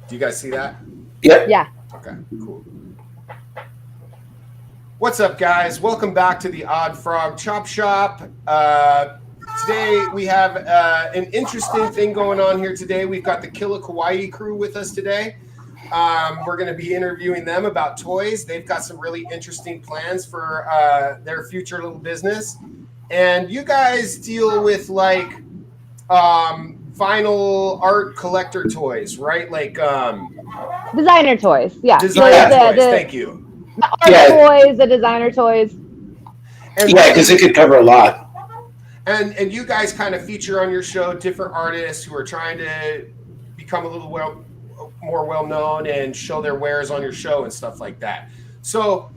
Do you guys see that? Yep. Yeah. Okay, cool. What's up, guys? Welcome back to the Odd Frog Chop Shop. Today we have an interesting thing going on here today. We've got the Killa Kawaii crew with us today. We're going to be interviewing them about toys. They've got some really interesting plans for their future little business. And you guys deal with like vinyl art collector toys, right? Like designer toys. Yeah. Designer toys. Thank you. The art toys, the designer toys. And yeah, because it could cover a lot. And you guys kind of feature on your show different artists who are trying to become a little more well known and show their wares on your show and stuff like that. So,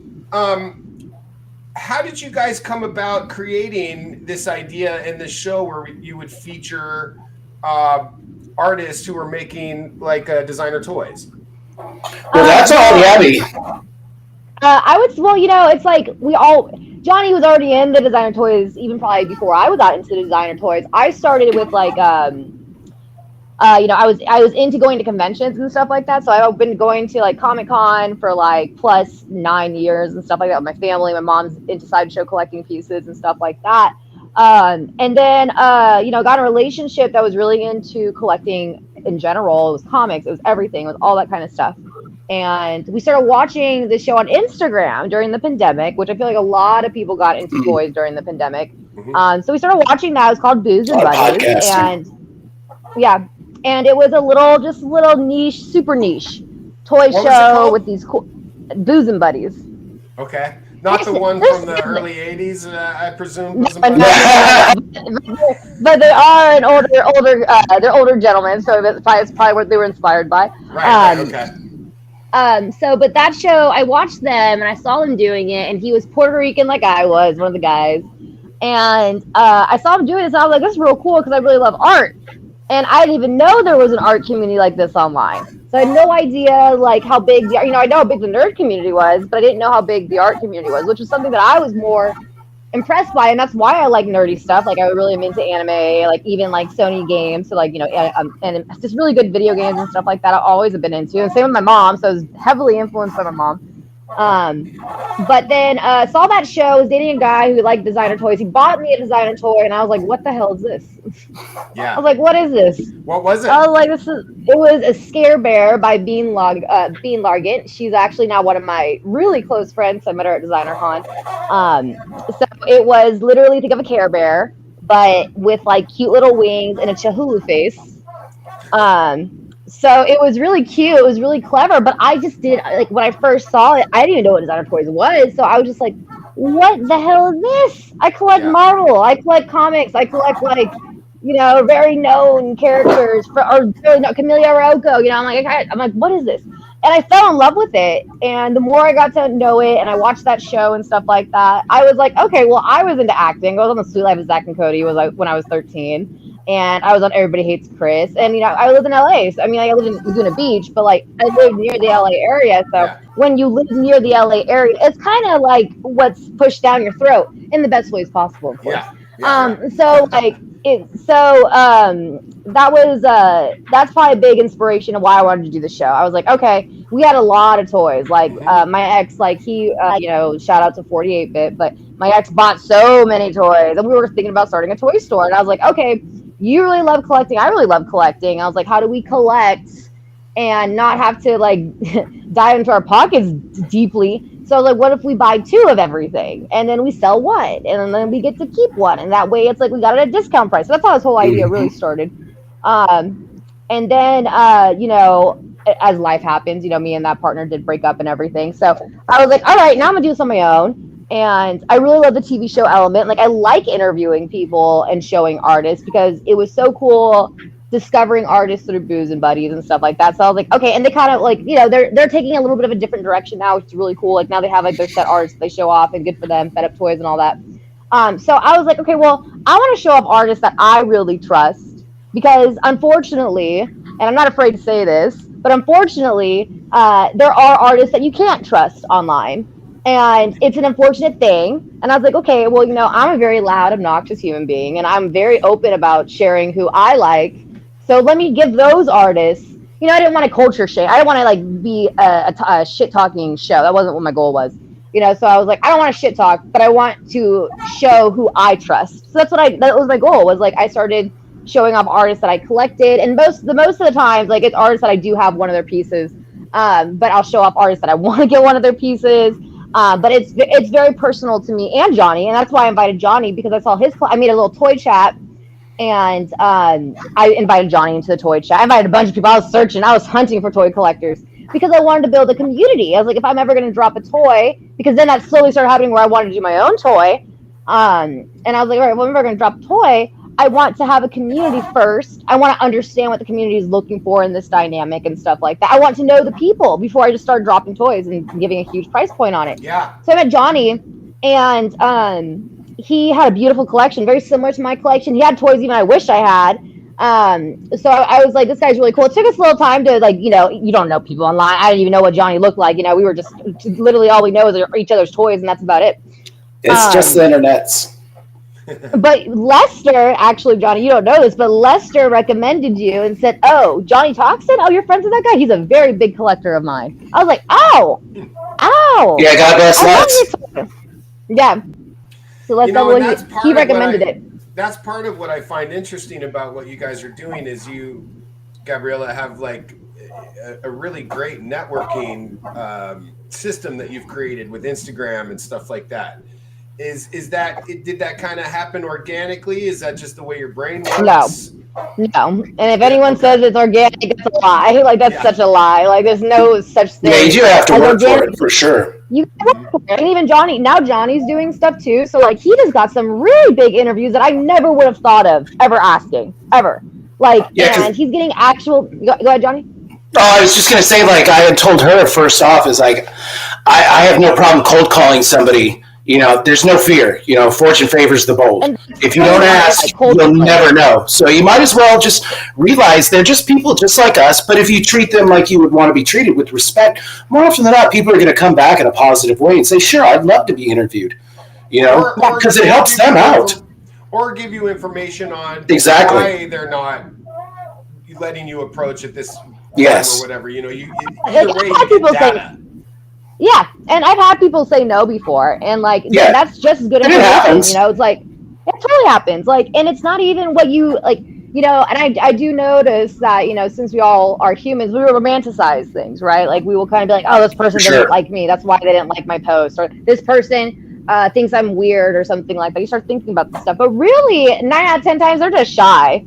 how did you guys come about creating this idea in this show where you would feature artists who are making like designer toys? Well, that's all Yabby. It's like Johnny was already in the designer toys even probably before I was out into the designer toys. I started with like, I was into going to conventions and stuff like that. So I've been going to like Comic-Con for like plus 9 years and stuff like that with my family. My mom's into sideshow collecting pieces and stuff like that. And then, got in a relationship that was really into collecting in general. It was comics, it was everything, it was all that kind of stuff. And we started watching the show on Instagram during the pandemic, which I feel like a lot of people got into toys during the pandemic. So we started watching that. It was called Booze and Buddies. And it was a little niche, super niche toy show with these cool Booze and Buddies. Okay. Not the one from the early 80s, I presume. But they are they're older gentlemen, so it's probably what they were inspired by. Right, okay. But that show, I watched them and I saw them doing it, and he was Puerto Rican like I was, one of the guys. And I saw him doing it, so I was like, this is real cool because I really love art. And I didn't even know there was an art community like this online. So I had no idea like how big I know how big the nerd community was, but I didn't know how big the art community was, which was something that I was more impressed by, and that's why I like nerdy stuff. Like I really am into anime, like even like Sony games, so like and just really good video games and stuff like that. I've always been into, and same with my mom. So I was heavily influenced by my mom. But then saw that show. Was dating a guy who liked designer toys. He bought me a designer toy, and I was like, "What the hell is this?" Yeah. I was like, "What is this?" What was it? I was like, It was a Scare Bear by Bean Largent. She's actually now one of my really close friends. I met her at Designer Con. So it was literally, think of a Care Bear, but with like cute little wings and a Chahulu face. So it was really cute. It was really clever, but I just did like when I first saw it, I didn't even know what designer toys was. So I was just like, "What the hell is this?" I collect Marvel. I collect comics. I collect like, very known characters Camellia Rocco. I'm like, what is this? And I fell in love with it. And the more I got to know it, and I watched that show and stuff like that, I was like, okay, well, I was into acting. I was on The Sweet Life of Zack and Cody when I was 13. And I was on Everybody Hates Chris. And, I lived in LA. So, I lived in Laguna Beach, but, like, I lived near the LA area. So when you live near the LA area, it's kind of like what's pushed down your throat in the best ways possible, of course. That's probably a big inspiration of why I wanted to do the show. I was like, okay, we had a lot of toys. Like, my ex, like, he, shout out to 48-bit, but my ex bought so many toys. And we were thinking about starting a toy store. And I was like, okay, you really love collecting. I really love collecting. I was like, how do we collect and not have to, like, dive into our pockets deeply? So, like, what if we buy 2 of everything and then we sell 1 and then we get to keep 1? And that way it's like we got it at a discount price. So that's how this whole idea really started. And then, as life happens, me and that partner did break up and everything. So I was like, all right, now I'm going to do this on my own. And I really love the TV show element. Like, I like interviewing people and showing artists because it was so cool discovering artists through Booze and Buddies and stuff like that. So I was like, okay, and they kind of like, they're taking a little bit of a different direction now, which is really cool. Like now they have like their set artists they show off, and good for them, Fed Up Toys and all that. So I was like, okay, well, I want to show off artists that I really trust because unfortunately, and I'm not afraid to say this, but unfortunately, there are artists that you can't trust online. And it's an unfortunate thing. And I was like, okay, well, I'm a very loud, obnoxious human being, and I'm very open about sharing who I like. So let me give those artists, I didn't want to culture shit. I didn't want to like be a shit talking show. That wasn't what my goal was. So I was like, I don't want to shit talk, but I want to show who I trust. So that was my goal, was like I started showing off artists that I collected, and most of the times, like, it's artists that I do have one of their pieces, but I'll show off artists that I want to get one of their pieces. But it's very personal to me and Johnny, and that's why I invited Johnny, because I saw I made a little toy chat, and I invited Johnny into the toy chat. I invited a bunch of people. I was hunting for toy collectors, because I wanted to build a community. I was like, if I'm ever going to drop a toy, because then that slowly started happening where I wanted to do my own toy. And I was like, all right, well, if I'm ever going to drop a toy, I want to have a community first. I want to understand what the community is looking for in this dynamic and stuff like that. I want to know the people before I just start dropping toys and giving a huge price point on it. Yeah. So I met Johnny, and he had a beautiful collection, very similar to my collection. He had toys even I wish I had. So I was like, this guy's really cool. It took us a little time to, like, you don't know people online. I didn't even know what Johnny looked like. We were just literally, all we know is each other's toys, and that's about it. It's just the internets. But Lester, actually, Johnny, you don't know this, but Lester recommended you and said, oh, Johnny Toxin? Oh, you're friends with that guy? He's a very big collector of mine. I was like, oh. Yeah, God bless Lex. Yeah. So Lex, he recommended it. That's part of what I find interesting about what you guys are doing, is you, Gabriella, have like a really great networking system that you've created with Instagram and stuff like that. Did that kind of happen organically? Is that just the way your brain works? No. And if anyone says it's organic, it's a lie. Like, that's such a lie. Like, there's no such thing. Yeah, you do have to work for it, for sure. You can work for it. And even Johnny's doing stuff too. So, like, he just got some really big interviews that I never would have thought of ever asking. Ever. Like, and he's getting actual... Go ahead, Johnny. Oh, I was just going to say, like, I had told her first off, is like, I have no problem cold calling somebody. There's no fear. Fortune favors the bold. If you don't ask, you'll never know. So you might as well just realize they're just people just like us. But if you treat them like you would want to be treated, with respect, more often than not, people are going to come back in a positive way and say, sure, I'd love to be interviewed. Because it helps them out. Or give you information on why they're not letting you approach at this yes. or whatever. Either way, you get data. Yeah, and I've had people say no before, and like that's just as good as it. It's like it totally happens. Like, and it's not even what you like. And I do notice that since we all are humans, we romanticize things, right? Like, we will kind of be like, oh, this person doesn't like me, that's why they didn't like my post, or this person thinks I'm weird or something like that. You start thinking about this stuff, but really 9 out of 10 times they're just shy.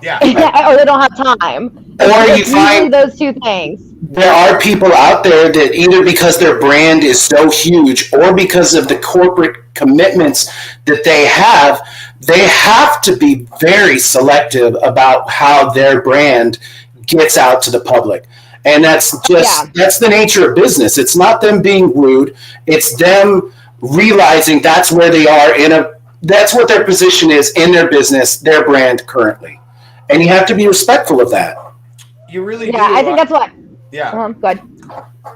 Yeah. Or they don't have time. Or you find those two things. There are people out there that either because their brand is so huge or because of the corporate commitments that they have to be very selective about how their brand gets out to the public. And that's the nature of business. It's not them being rude. It's them realizing that's where they are that's what their position is in their business, their brand currently. And you have to be respectful of that. You really do. Yeah, I think that's what. Yeah. Good.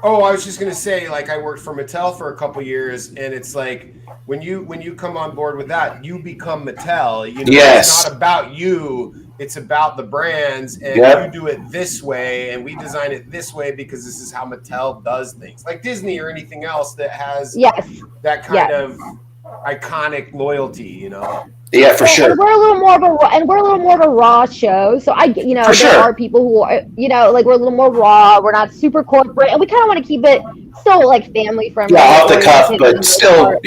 Oh, I was just gonna say, like, I worked for Mattel for a couple years, and it's like when you come on board with that, you become Mattel. Yes. It's not about you; it's about the brands, and you do it this way, and we design it this way because this is how Mattel does things, like Disney or anything else that has that kind of iconic loyalty. Yeah, for sure. And we're a little more of a raw show. So there are people who are, like, we're a little more raw. We're not super corporate, and we kind of want to keep it still like family friendly. Yeah, off the cuff, but still,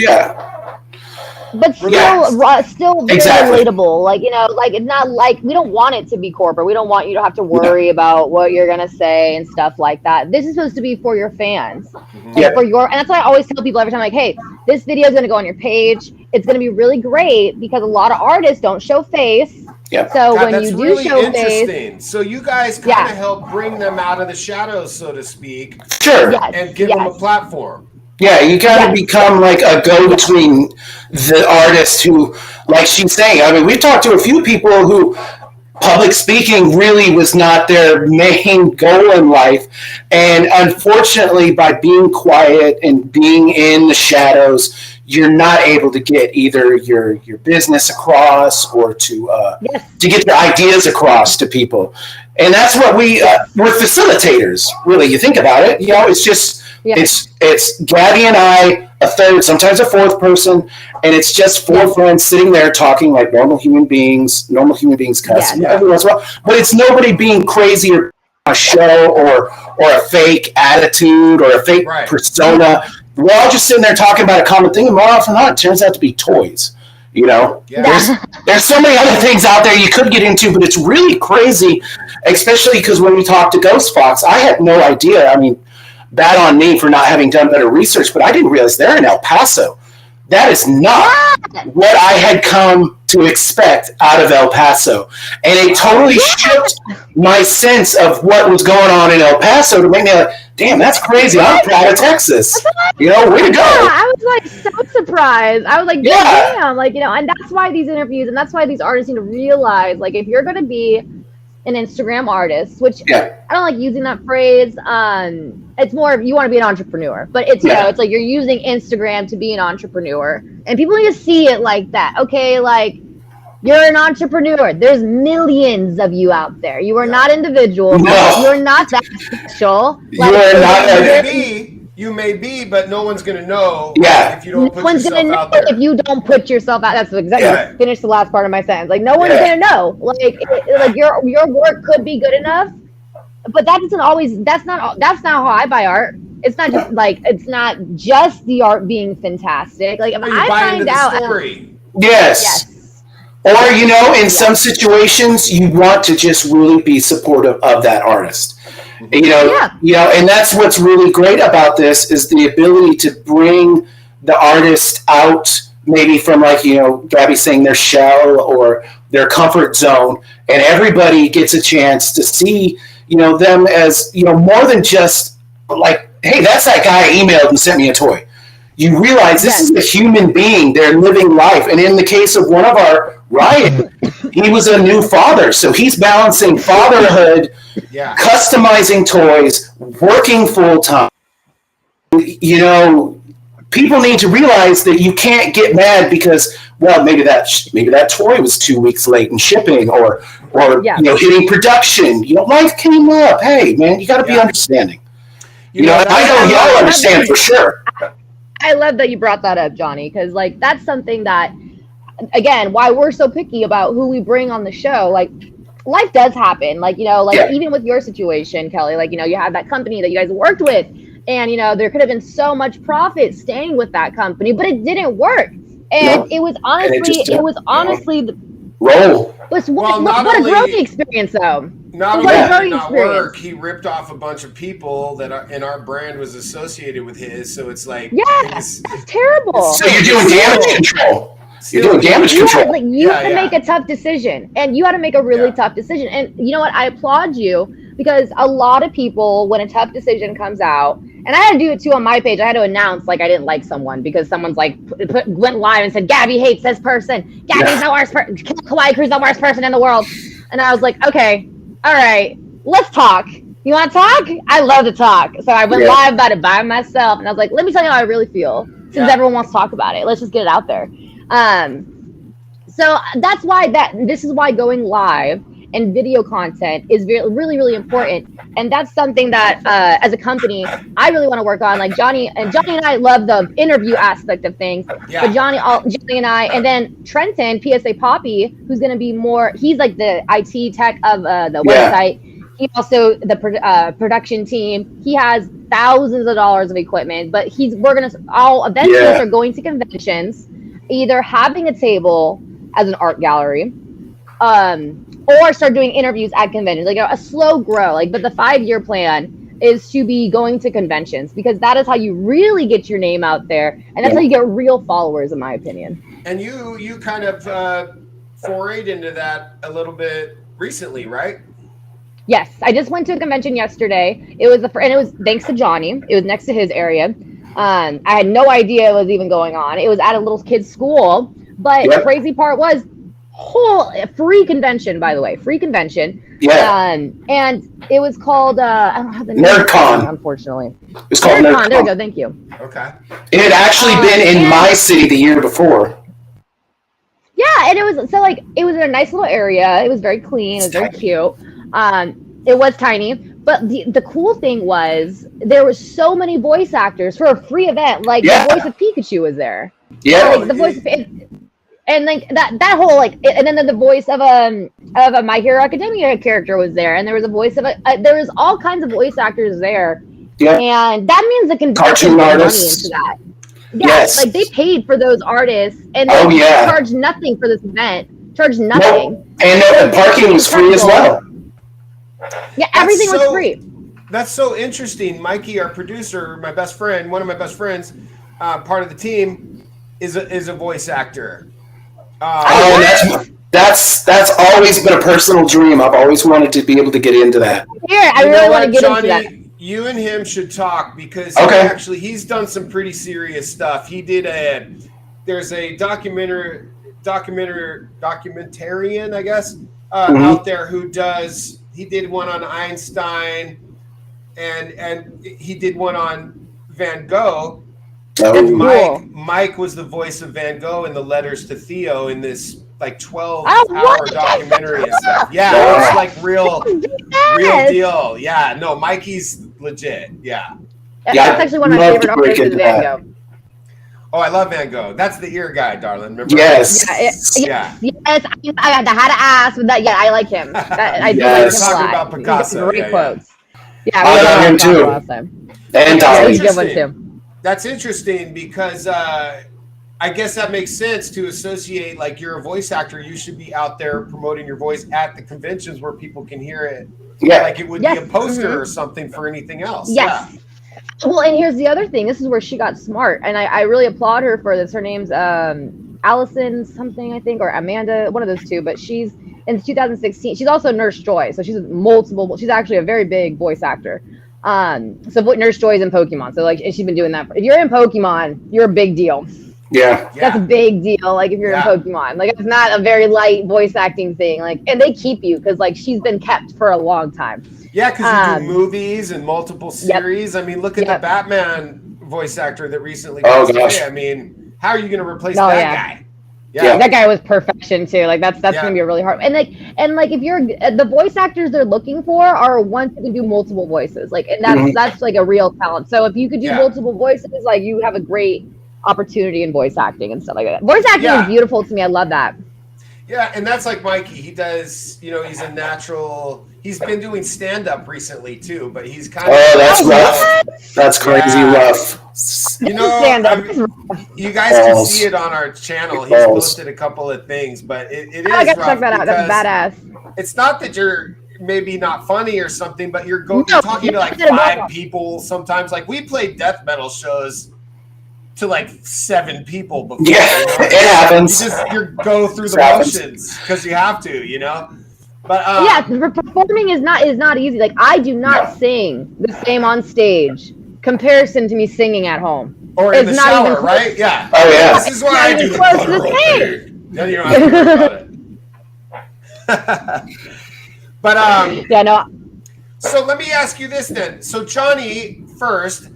But still, raw, still very relatable. Like, like, it's not like, we don't want it to be corporate. We don't want you to have to worry about what you're gonna say and stuff like that. This is supposed to be for your fans, and that's why I always tell people every time, like, hey, this video is gonna go on your page. It's going to be really great because a lot of artists don't show face. Yep. So when you do show face, so you guys kind of help bring them out of the shadows, so to speak. Sure. And give them a platform. Yeah, you kind of become like a go-between the artist who, like she's saying, I mean, we've talked to a few people who public speaking really was not their main goal in life. And unfortunately, by being quiet and being in the shadows, you're not able to get either your business across or to get your ideas across to people. And that's what we're facilitators, really. You think about it, it's just it's Gabby and I, a third, sometimes a fourth person, and it's just four friends sitting there talking like normal human beings cuss every once in a while. But it's nobody being crazy or a show or a fake attitude or a fake persona. We're all just sitting there talking about a common thing, and more often than not, it turns out to be toys. There's so many other things out there you could get into, but it's really crazy, especially because when we talked to Ghost Fox, I had no idea. I mean, bad on me for not having done better research, but I didn't realize they're in El Paso. That is not what I had come to expect out of El Paso. And it totally shifted my sense of what was going on in El Paso to make me like, damn, that's crazy. I'm proud of Texas. Way to go. Yeah, I was like so surprised. I was like, damn, and that's why these interviews and that's why these artists need to realize, like, if you're going to be an Instagram artist, which I don't like using that phrase. It's more of you want to be an entrepreneur, but it's it's like you're using Instagram to be an entrepreneur, and people need to see it like that. Okay, like you're an entrepreneur. There's millions of you out there. You are not individual. No. You're not that special. You may be, but no one's going to know if you don't put yourself out there. If you don't put yourself out, that's exactly. Finish the last part of my sentence. Like no one's going to know. Like your work could be good enough, but that doesn't always. That's not how I buy art. It's not just it's not just the art being fantastic. Like if I find out, story. Yes. Or in some situations, you want to just really be supportive of that artist. And that's what's really great about this is the ability to bring the artist out, maybe from Gabby saying their shell or their comfort zone, and everybody gets a chance to see, them as, more than just like, hey, that's that guy emailed and sent me a toy. You realize this is a human being. They're living life. And in the case of one of our Ryan, he was a new father. So he's balancing fatherhood, customizing toys, working full time. People need to realize that you can't get mad because, maybe that toy was 2 weeks late in shipping or hitting production. Life came up. Hey, man, you got to be understanding. I know y'all understand for sure. I love that you brought that up, Johnny, because that's something that, again, why we're so picky about who we bring on the show. Like, life does happen. Even with your situation, Kelly, you have that company that you guys worked with, and there could have been so much profit staying with that company, but it didn't work. And it was honestly the roll. What a growth experience, though. Not only did it not work, he ripped off a bunch of people that our brand was associated with his. So it's like, that's terrible. So you're doing damage control. You had to make a tough decision, and you had to make a really tough decision. And you know what? I applaud you because a lot of people, when a tough decision comes out, and I had to do it too on my page. I had to announce I didn't like someone because someone's went live and said Gabby hates this person. Gabby's the worst person. Kawaii Crew's the worst person in the world. And I was like, okay, all right, let's talk. You want to talk? I love to talk. So I went live about it by myself, and I was like, let me tell you how I really feel. Since everyone wants to talk about it, let's just get it out there. So that's why this is why going live and video content is really, really important. And that's something that, as a company, I really want to work on. Like Johnny and I love the interview aspect of things. Yeah. But Johnny and I, and then Trenton, PSA Poppy, who's going to be more, he's like the IT tech of the website. He also, the production team, he has thousands of dollars of equipment, but we're going to all eventually start going to conventions, either having a table as an art gallery, or start doing interviews at conventions, like a slow grow. But the 5-year plan is to be going to conventions because that is how you really get your name out there, and that's how you get real followers, in my opinion. And you kind of forayed into that a little bit recently, right? Yes, I just went to a convention yesterday. It was and it was thanks to Johnny. It was next to his area. I had no idea it was even going on. It was at a little kid's school, but the crazy part was, whole free convention, by the way, free convention. Yeah. And it was called I don't have the name. NerdCon. Unfortunately. It's called NerdCon. There we go. Thank you. Okay. It had actually been in my city the year before. Yeah, and it was so like it was in a nice little area. It was very clean. It was very cute. It was tiny, but the cool thing was there was so many voice actors for a free event. Like the voice of Pikachu was there. Yeah. Like the voice of, and like that whole like, and then the voice of a My Hero Academia character was there, and there was a voice of there was all kinds of voice actors there. Yeah. And that means the convention cartoon put artists. money into that. Yeah, Yes. like they paid for those artists, and they charged nothing for this event. Charged nothing. Nope. And the parking was free as well. Yeah, everything was free. That's so interesting. Mikey, our producer, my best friend, one of my best friends, part of the team, is a voice actor. That's always been a personal dream. I've always wanted to be able to get into that. Here, I really want to get Johnny, into that. You and him should talk because he's done some pretty serious stuff. He did there's a documentarian, I guess, out there who does. He did one on Einstein, and he did one on Van Gogh. Oh. Mike was the voice of Van Gogh in the Letters to Theo in this like 12-hour documentary and stuff. Yeah, it's like real deal. Yeah, no, Mikey's legit. Yeah. That's actually one of my favorite artists is Van Gogh. Oh, I love Van Gogh. That's the ear guy, darling. Remember? Yes. Yes. I had to ask, but that. Yeah, I like him. I do like him a lot. About Picasso. Great quotes. Yeah, I love him too. Last time. And he's a good one too. That's interesting because I guess that makes sense to associate, like, you're a voice actor, you should be out there promoting your voice at the conventions where people can hear it. Yeah. Like it would be a poster or something for anything else. Yes. Yeah. Well, and here's the other thing. This is where she got smart, and I really applaud her for this. Her name's Allison something, I think, or Amanda, one of those two. But she's in 2016. She's also Nurse Joy, so she's multiple. She's actually a very big voice actor. So Nurse Joy is in Pokemon, so like, and she's been doing that. If you're in Pokemon, you're a big deal. Yeah. That's a big deal. Like if you're in Pokemon, like it's not a very light voice acting thing. Like, and they keep you because like she's been kept for a long time. Yeah, because you do movies and multiple series. I mean, look at the Batman voice actor that recently passed away. I mean, how are you going to replace that guy? Yeah, that guy was perfection too. Like that's gonna be a really hard. And like if you're the voice actors they're looking for are ones who can do multiple voices. Like, and that's like a real talent. So if you could do multiple voices, like you have a great opportunity in voice acting and stuff like that. Voice acting is beautiful to me. I love that. Yeah, and that's like Mikey. He does, he's a natural. He's been doing stand-up recently too, but he's kind of. Oh, that's rough. That's crazy rough. You guys can see it on our channel. He's posted a couple of things, but it is rough. Check that out. That's badass. It's not that you're maybe not funny or something, but you're talking to like 5 people sometimes. Like we played death metal shows to like 7 people before. Yeah, it happens. You go through the motions because you have to, But performing is not easy. Like I do not sing the same on stage. Comparison to me singing at home, or in the shower, right? Yeah. Oh yeah. This is why I do the same. Then you don't have to worry about it. But So let me ask you this then. So Johnny first.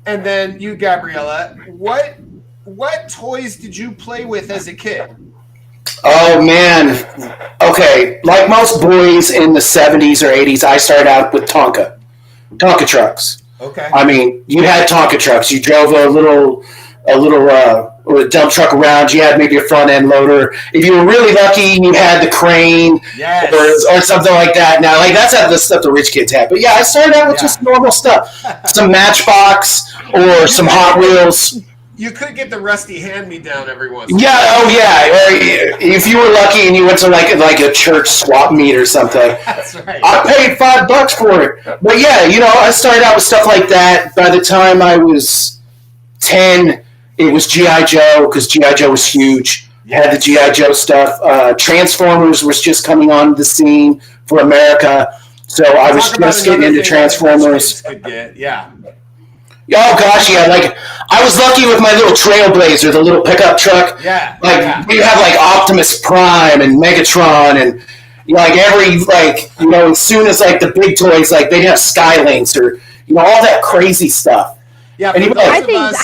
And then you, Gabriella, what toys did you play with as a kid? Oh, man. Okay, like most boys in the 70s or 80s, I started out with Tonka trucks. Okay. I mean, you had Tonka trucks. You drove a little dump truck around. You had maybe a front end loader. If you were really lucky, you had the crane or something like that. Now, like that's the stuff the rich kids have. But yeah, I started out with just normal stuff, some Matchbox or some Hot Wheels. You could get the rusty hand-me-down every once. Yeah, oh yeah. Or if you were lucky and you went to like a church swap meet or something. That's right. I paid $5 for it. But yeah, I started out with stuff like that. By the time I was 10. It was G.I. Joe because G.I. Joe was huge. Yes. Had the G.I. Joe stuff. Transformers was just coming on the scene for America. So I was just getting into Transformers. Oh gosh, yeah. Like I was lucky with my little Trailblazer, the little pickup truck. Yeah. Like you have like Optimus Prime and Megatron and like every as soon as like the big toys like they'd have Skylinks or all that crazy stuff. Yeah. And I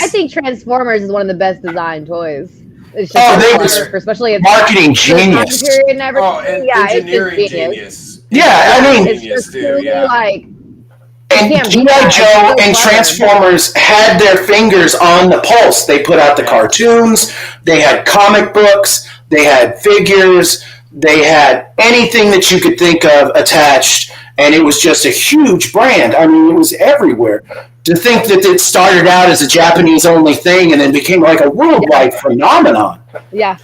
think Transformers is one of the best designed toys. It's just they were especially in marketing genius. And engineering genius. Yeah, I mean, it's just really like. And G.I. Joe and Transformers had their fingers on the pulse. They put out the cartoons, they had comic books, they had figures, they had anything that you could think of attached, and it was just a huge brand. I mean, it was everywhere. To think that it started out as a Japanese-only thing and then became like a worldwide phenomenon. Yeah.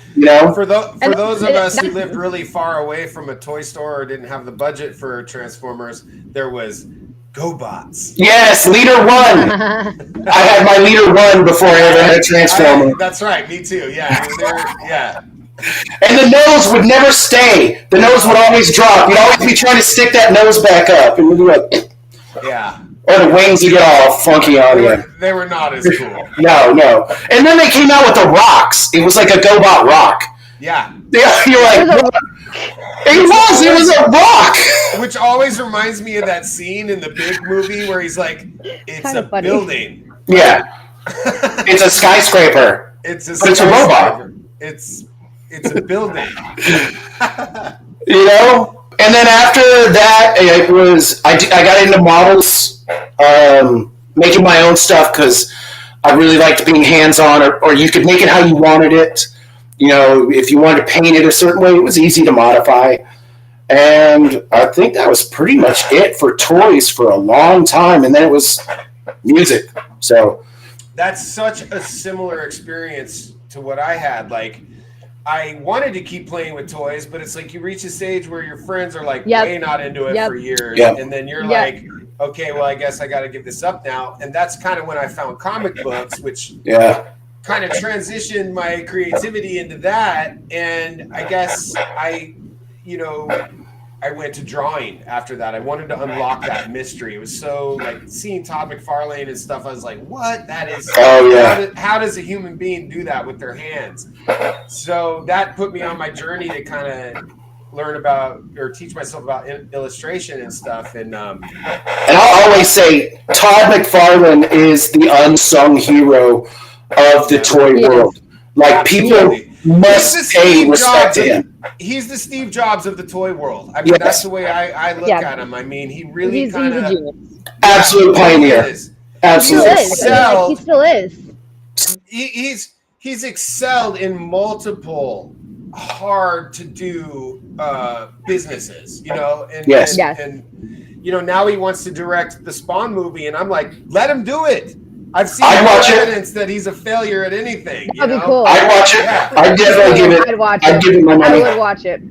For those of us who lived really far away from a toy store or didn't have the budget for Transformers, there was GoBots. Yes, Leader 1. I had my Leader 1 before I ever had a Transformer. That's right, me too. Yeah, yeah. And the nose would never stay. The nose would always drop. You'd always be trying to stick that nose back up, and you'd be like, yeah. Or the wings would get all funky on you. They were not as cool. No. And then they came out with the rocks. It was like a GoBot rock. Yeah. You're like, it was a rock. Which always reminds me of that scene in the Big movie where he's like, it's a building. Yeah. It's a skyscraper. It's a robot. It's a building. And then after that, it was I got into models, making my own stuff because I really liked being hands-on, or you could make it how you wanted it. If you wanted to paint it a certain way, it was easy to modify. And I think that was pretty much it for toys for a long time. And then it was music. So that's such a similar experience to what I had. Like, I wanted to keep playing with toys, but it's like you reach a stage where your friends are like way not into it for years. Yep. And then you're like, okay, well, I guess I got to give this up now. And that's kind of when I found comic books, which kind of transitioned my creativity into that. And I guess I went to drawing after that. I wanted to unlock that mystery. It was so like seeing Todd McFarlane and stuff. I was like, what? That is, how does a human being do that with their hands? So that put me on my journey to kind of learn about or teach myself about illustration and stuff. And I'll always say Todd McFarlane is the unsung hero of the toy world. Like people must pay respect to him. He's the Steve Jobs of the toy world. I mean, that's the way I look at him. I mean, he really kind of absolute pioneer. Absolutely, he still is. He's excelled in multiple hard to do businesses. And now he wants to direct the Spawn movie, and I'm like, let him do it. I've seen evidence that he's a failure at anything. That'd be cool. I'd watch it. Yeah. I'd definitely give it. I'd give it my money. I would watch it.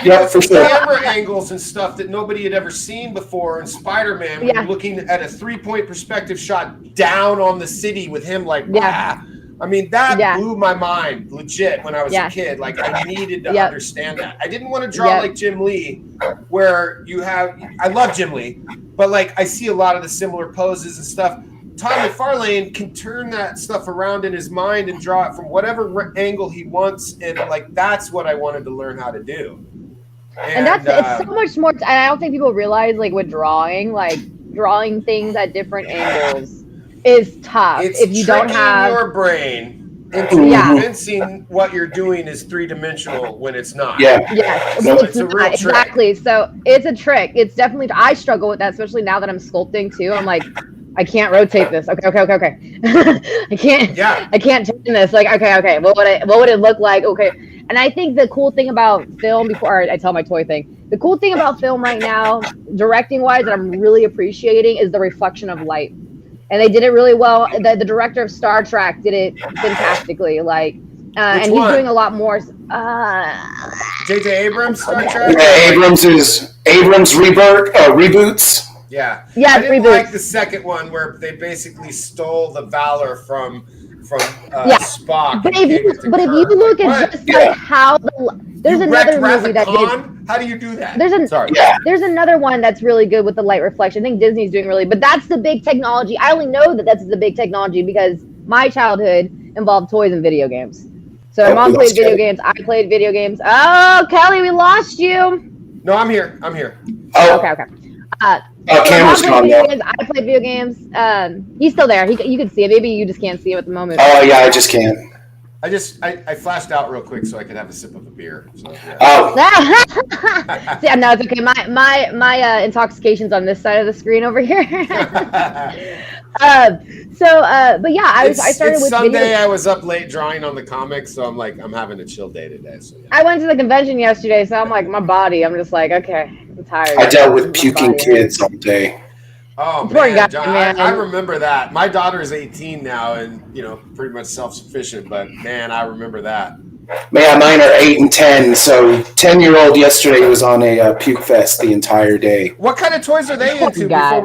Yeah, for sure. Camera angles and stuff that nobody had ever seen before in Spider-Man. When you're looking at a 3-point perspective shot down on the city with him like, I mean, that blew my mind, legit, when I was a kid. Like, I needed to understand that. I didn't want to draw like Jim Lee, where you have, I love Jim Lee, but like, I see a lot of the similar poses and stuff. Todd McFarlane can turn that stuff around in his mind and draw it from whatever angle he wants, and like that's what I wanted to learn how to do. And that's it's so much more. And I don't think people realize, like with drawing things at different angles is tough. It's if you don't have your brain into convincing what you're doing is 3-dimensional when it's not. It's a real trick. Exactly. So it's a trick. It's definitely. I struggle with that, especially now that I'm sculpting too. I'm like, I can't rotate this. Okay. I can't. I can't turn this. Like, okay. What would it look like? Okay. And I think the cool thing about film, before I tell my toy thing, the cool thing about film right now, directing wise, that I'm really appreciating is the reflection of light. And they did it really well. The director of Star Trek did it fantastically. Like, and he's doing a lot more. J.J. Abrams Star Trek. Yeah, Abrams reboots. Yeah, I didn't like the second one where they basically stole the valor from from Yeah. Spock. But and if gave it to you Kirk. look Like, at what? just like how there's You another wrecked movie that Wrath of did. Khan? How do you do that? There's Sorry. there's another one that's really good with the light reflection. I think Disney's doing really, but that's the big technology. I only know that that's the big technology because my childhood involved toys and video games. So my mom played video games. I played video games. Oh, Kelly, we lost you. No, I'm here. I'm here. Oh, Okay. camera's gone video now. games. I played video games. He's still there. You can see it. Maybe you just can't see him at the moment. Oh, yeah, I just can't. I flashed out real quick so I could have a sip of a beer. So, yeah. Oh, Yeah, no, it's okay. My intoxication's on this side of the screen over here. But yeah, I started with Sunday. video. I was up late drawing on the comics, so I'm like, I'm having a chill day today. So yeah. I went to the convention yesterday, so I'm like, my body. I'm just like, okay, I'm tired. I dealt with My puking body kids all day. Oh Poor man, guy, John, man. I remember that. My daughter is 18 now, and pretty much self-sufficient. But man, I remember that. Man, mine are 8 and 10. So 10-year-old yesterday was on a puke fest the entire day. What kind of toys are they Poor into? guy.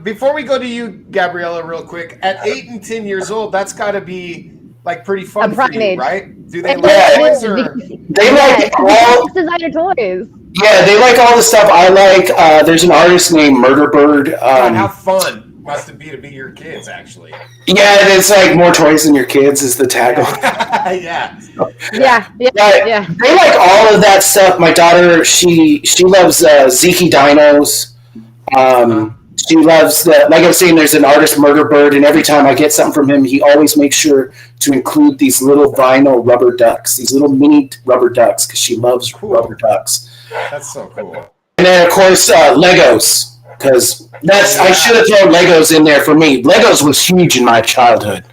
Before we go to you, Gabriella, real quick. At 8 and 10 years old, that's got to be like pretty fun A for prime you, age. right? Do they And like it toys is or? because- They like all. designer toys. Yeah, they like all the stuff I like. There's an artist named Murderbird. God, how fun must it be to be your kids, actually? Yeah, it's like more toys than your kids is the tagline. Yeah. Yeah. They like all of that stuff. My daughter, she loves Zeke dinos. She loves the, like I was saying, there's an artist, Murderbird, and every time I get something from him, he always makes sure to include these little vinyl rubber ducks, these little mini rubber ducks, because she loves rubber ducks. That's so cool. And then, of course, Legos, because I should have thrown Legos in there for me. Legos was huge in my childhood.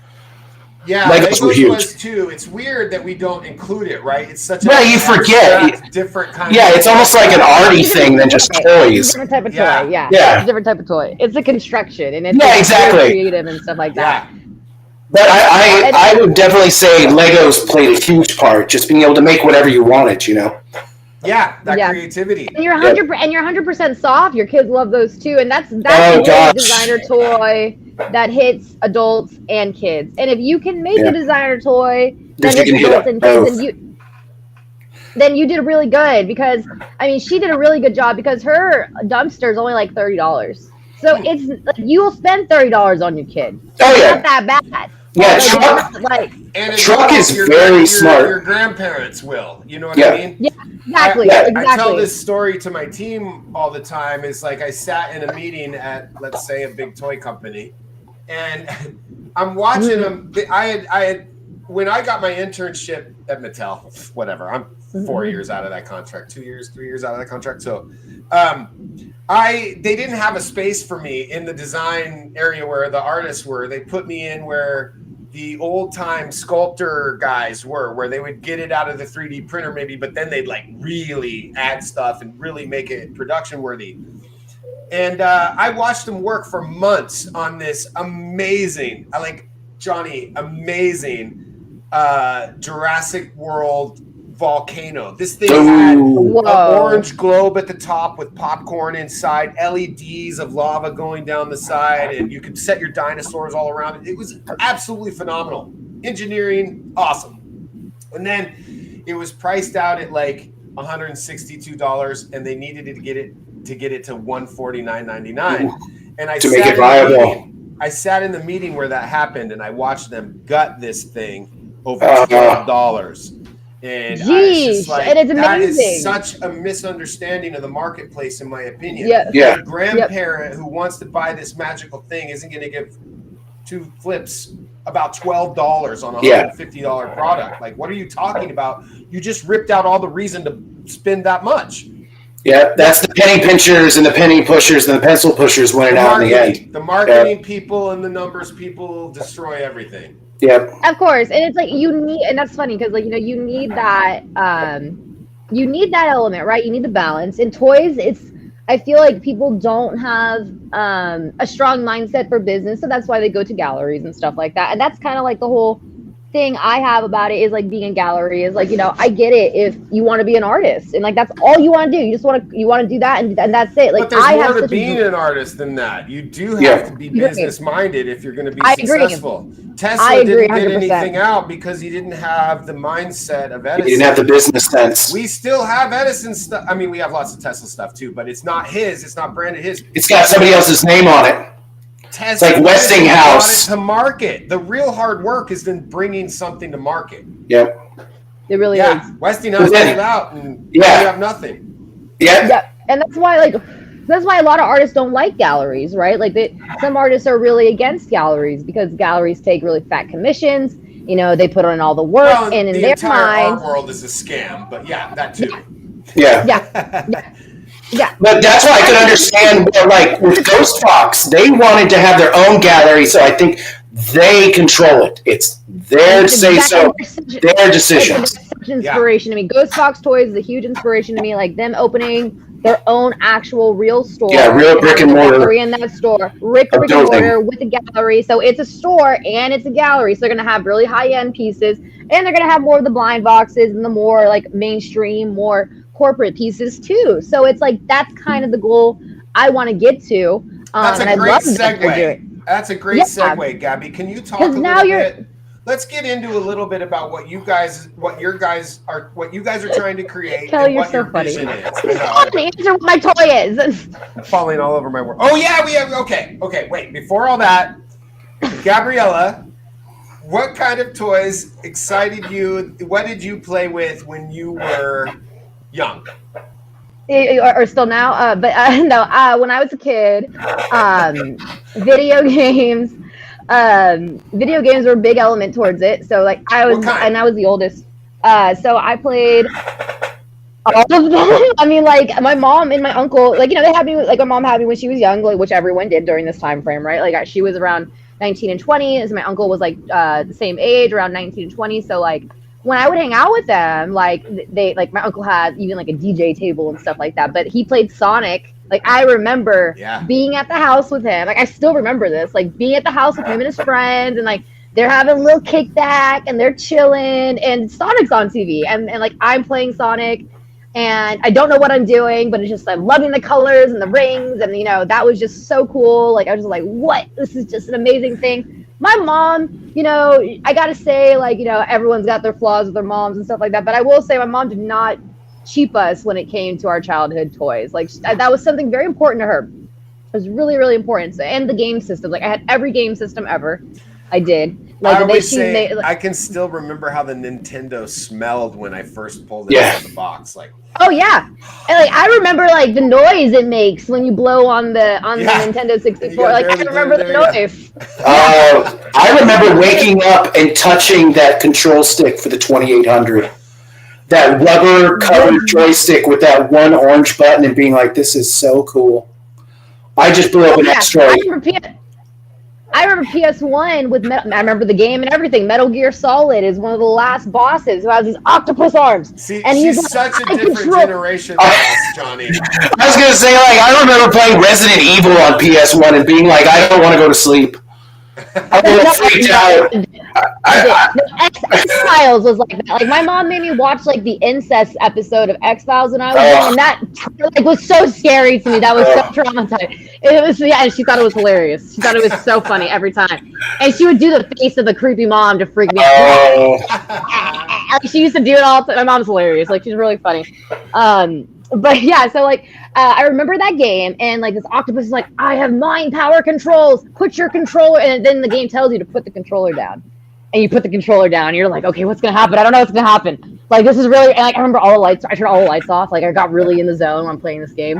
Yeah, Legos were huge. was too. It's weird that we don't include it, right? It's such a You forget. different kind. Yeah, it's almost like an arty thing than just It's toys. a different type of toy. Yeah. Yeah. It's a different type of toy. It's a construction, and it's Yeah, very exactly. creative and stuff like that. Yeah. But I would definitely say Legos played a huge part, just being able to make whatever you wanted, Yeah, that Yeah. creativity. And you're 100% soft. Your kids love those too, and that's Oh, a gosh. designer toy that hits adults and kids. And if you can make a designer toy that If you hits can hit adults up and kids, both. then you did really good, because I mean she did a really good job, because her dumpster is only like $30. So it's like, you'll spend $30 on your kid. Oh, It's yeah. not that bad. Yeah, Like, truck. like And Truck well, is very smart. Your grandparents will. You know what Yeah. I mean? yeah, exactly. Yeah. Exactly. I tell this story to my team all the time. Is like I sat in a meeting at, let's say, a big toy company, and I'm watching them. I had when I got my internship at Mattel, whatever. I'm 4 years out of that contract, 2 years, 3 years out of that contract. So, they didn't have a space for me in the design area where the artists were. They put me in where the old time sculptor guys were, where they would get it out of the 3D printer maybe, but then they'd like really add stuff and really make it production worthy. And I watched them work for months on this amazing, Jurassic World volcano. This thing had Ooh. an orange globe at the top with popcorn inside, LEDs of lava going down the side, and you could set your dinosaurs all around it. It was absolutely phenomenal. Engineering, awesome. And then it was priced out at like $162, and they needed to get it to $149.99. And I To make it viable. I sat in the meeting where that happened, and I watched them gut this thing over $12. And I was just like, and it's that amazing. is such a misunderstanding of the marketplace, in my opinion. Yeah. The grandparent who wants to buy this magical thing isn't going to give two flips about $12 on a $150 product. Like, what are you talking about? You just ripped out all the reason to spend that much. Yeah, that's the penny pinchers and the penny pushers and the pencil pushers winning out in the end. The marketing people and the numbers people destroy everything. Yep. Of course, and it's like you need, and that's funny because like you need that element, right? You need the balance. In toys, I feel like people don't have a strong mindset for business, so that's why they go to galleries and stuff like that. And that's kind of like the whole thing I have about it is like being in gallery is like, you know, I get it if you want to be an artist and like that's all you want to do. You just want to do that and that's it. Like but there's I more have to being an artist than that. You do have to be business minded if you're going to be successful. Tesla didn't get anything out because he didn't have the mindset of Edison. He didn't have the business sense. We still have Edison stuff. I mean, we have lots of Tesla stuff too, but it's not his. It's not branded his. It's got somebody else's name on it. Tesla it's like Westinghouse. to market. The real hard work is then bringing something to market. Yep. It really is. Westinghouse put it out, and you have nothing. Yeah. And that's why a lot of artists don't like galleries, right? Like some artists are really against galleries because galleries take really fat commissions. You know, they put on all the work, and in their mind, art world is a scam. But that too. Yeah. But that's why I could understand where, like, with Ghost Fox, they wanted to have their own gallery, so I think they control it. It's their say-so, their decisions. Such inspiration to me. Ghost Fox Toys is a huge inspiration to me. Like them opening their own actual real store. Yeah, real brick and mortar. In that store, brick and mortar with a gallery. So it's a store and it's a gallery. So they're gonna have really high-end pieces, and they're gonna have more of the blind boxes and the more like mainstream, more corporate pieces too. So it's like that's kind of the goal I want to get to. That's a great segue. That's a great segue, Gabby. Can you talk a little bit? Let's get into a little bit about what you guys are trying to create. Kelly, and what you're your so funny. vision is. Answer what my toy is. Falling all over my work. Oh yeah, we have. Okay. Wait. Before all that, Gabriella, what kind of toys excited you? What did you play with when you were young? Or still now, but no. When I was a kid, video games were a big element towards it. So like I was the oldest. So I played all of them. I mean, like my mom and my uncle, like, you know, they had me, like my mom had me when she was young, like, which everyone did during this time frame, right? Like she was around 19 and 20, as my uncle was like the same age, around 19 and 20. So like when I would hang out with them, like my uncle had even like a DJ table and stuff like that, but he played Sonic. Like I remember being at the house with him. Like I still remember this, like being at the house with him and his friends, and like they're having a little kickback and they're chilling, and Sonic's on TV, and like I'm playing Sonic, and I don't know what I'm doing, but it's just I'm loving the colors and the rings, and you know that was just so cool. Like I was just like, what? This is just an amazing thing. My mom, you know, I gotta say, like, you know, everyone's got their flaws with their moms and stuff like that, but I will say my mom did not cheap us when it came to our childhood toys. Like that was something very important to her. It was really, really important. So, and the game system, like I had every game system ever. I did. Like I can still remember how the Nintendo smelled when I first pulled it out of the box. Like, oh yeah, and like I remember like the noise it makes when you blow on the Nintendo 64. Like I remember the noise. I remember waking up and touching that control stick for the 2800. That rubber covered joystick with that one orange button and being like, this is so cool. I just blew up an X-Ray. I remember PS1 with I remember the game and everything. Metal Gear Solid is one of the last bosses who has these octopus arms. See, and he's such a different generation than us, Johnny. I was gonna say, like, I remember playing Resident Evil on PS1 and being like, I don't want to go to sleep. I freaked out. X-Files was like that. Like my mom made me watch like the incest episode of X-Files when I was young, and that like was so scary to me. That was so traumatizing. It was, and she thought it was hilarious. She thought it was so funny every time, and she would do the face of the creepy mom to freak me out. Like she used to do it all the time. My mom's hilarious. Like she's really funny. But yeah, so like I remember that game, and like this octopus is like, I have mind power controls. Put your controller, and then the game tells you to put the controller down, and you put the controller down. And you're like, okay, what's gonna happen? I don't know what's gonna happen. Like this is really, and like I remember all the lights. I turned all the lights off. Like I got really in the zone when I'm playing this game,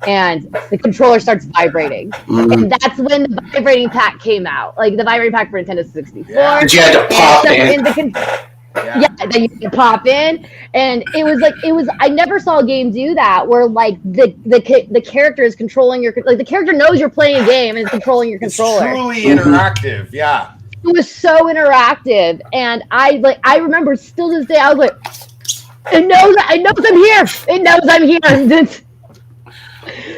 and the controller starts vibrating, and that's when the vibrating pack came out. Like the vibrating pack for Nintendo 64. Yeah. You had to pop in. Yeah, that you can pop in, and it was I never saw a game do that where like the character is controlling your, like the character knows you're playing a game and is controlling your controller. It's truly interactive, yeah. It was so interactive, and I remember still to this day I was like, it knows I'm here. It knows I'm here.